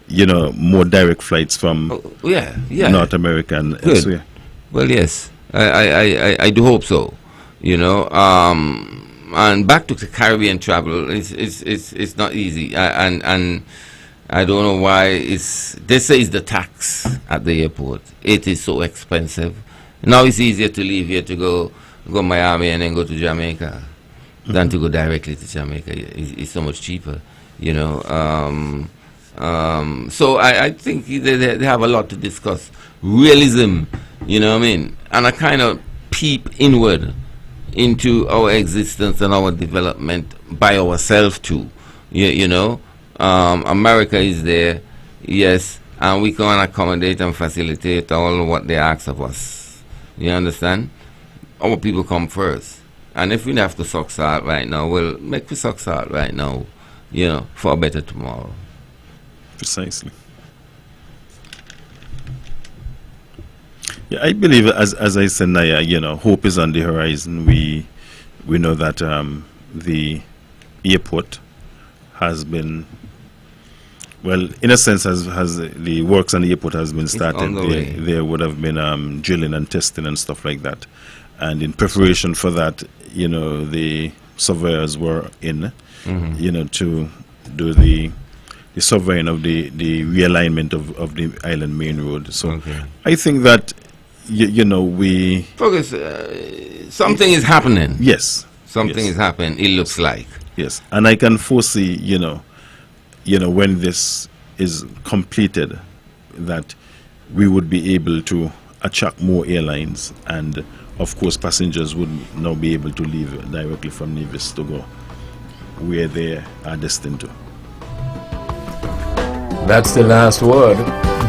more direct flights from
Yeah.
North America and
Good.
elsewhere.
Well, yes, I do hope so. You know, and back to the Caribbean travel, it's not easy, and I don't know why they say it's the tax at the airport. It is so expensive. Now it's easier to leave here to go Miami and then go to Jamaica than to go directly to Jamaica. It's so much cheaper. You know. So I think they have a lot to discuss. Realism, you know what I mean? And a kind of peep inward into our existence and our development by ourselves too. You know? America is there, yes, and we can accommodate and facilitate all of what they ask of us. You understand? Our people come first. And if we have to suck salt right now, we'll make we suck salt right now, you know, for a better tomorrow.
Precisely. Yeah, I believe, as I said, Naya, hope is on the horizon. We know that the airport has been, well, in a sense, has the works on the airport has been started.
on the way.
There would have been drilling and testing and stuff like that, and in preparation for that, the surveyors were in, to do the surveying of the realignment of the island main road. So
Okay.
I think that we
Focus, something is happening.
yes
Something
yes,
is happening, it looks like.
yes, and I can foresee when this is completed that we would be able to attract more airlines, and of course passengers would now be able to leave directly from Nevis to go where they are destined to.
That's the last word.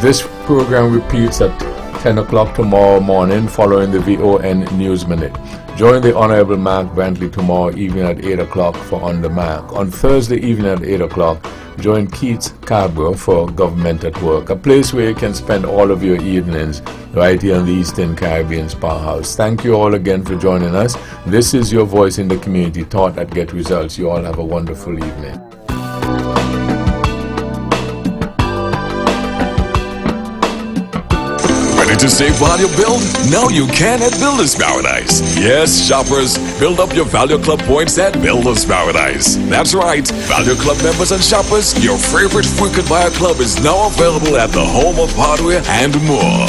This program repeats at 10 o'clock tomorrow morning following the VON News Minute. Join the Honorable Mark Brantley tomorrow evening at 8 o'clock for On the Mark. On Thursday evening at 8 o'clock, join Keith Carborough for Government at Work, a place where you can spend all of your evenings right here in the Eastern Caribbean's powerhouse. Thank you all again for joining us. This is your voice in the community, taught that get results. You all have a wonderful evening.
Ready to save while you build? Now you can at Builders Paradise. Yes, shoppers, build up your Value Club points at Builders Paradise. That's right, Value Club members and shoppers, your favorite frequent buyer club is now available at the home of hardware and more.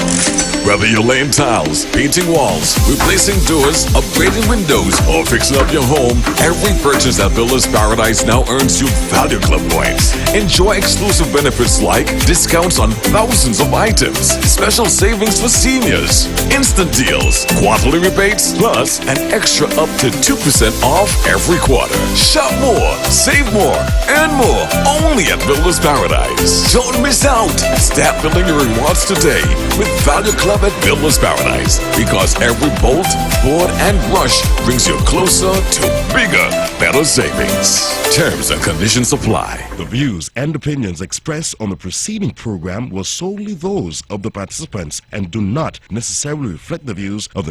Whether you're laying tiles, painting walls, replacing doors, upgrading windows, or fixing up your home, every purchase at Builders Paradise now earns you Value Club points. Enjoy exclusive benefits like discounts on thousands of items, special savings for seniors, instant deals, quarterly rebates, plus an extra up to 2% off every quarter. Shop more, save more, earn more, only at Builders Paradise. Don't miss out. Start building your rewards today with Value Club at Builders Paradise, because every bolt, board, and brush brings you closer to bigger, better savings. Terms and conditions apply.
The views and opinions expressed on the preceding program were solely those of the participants and do not necessarily reflect the views of the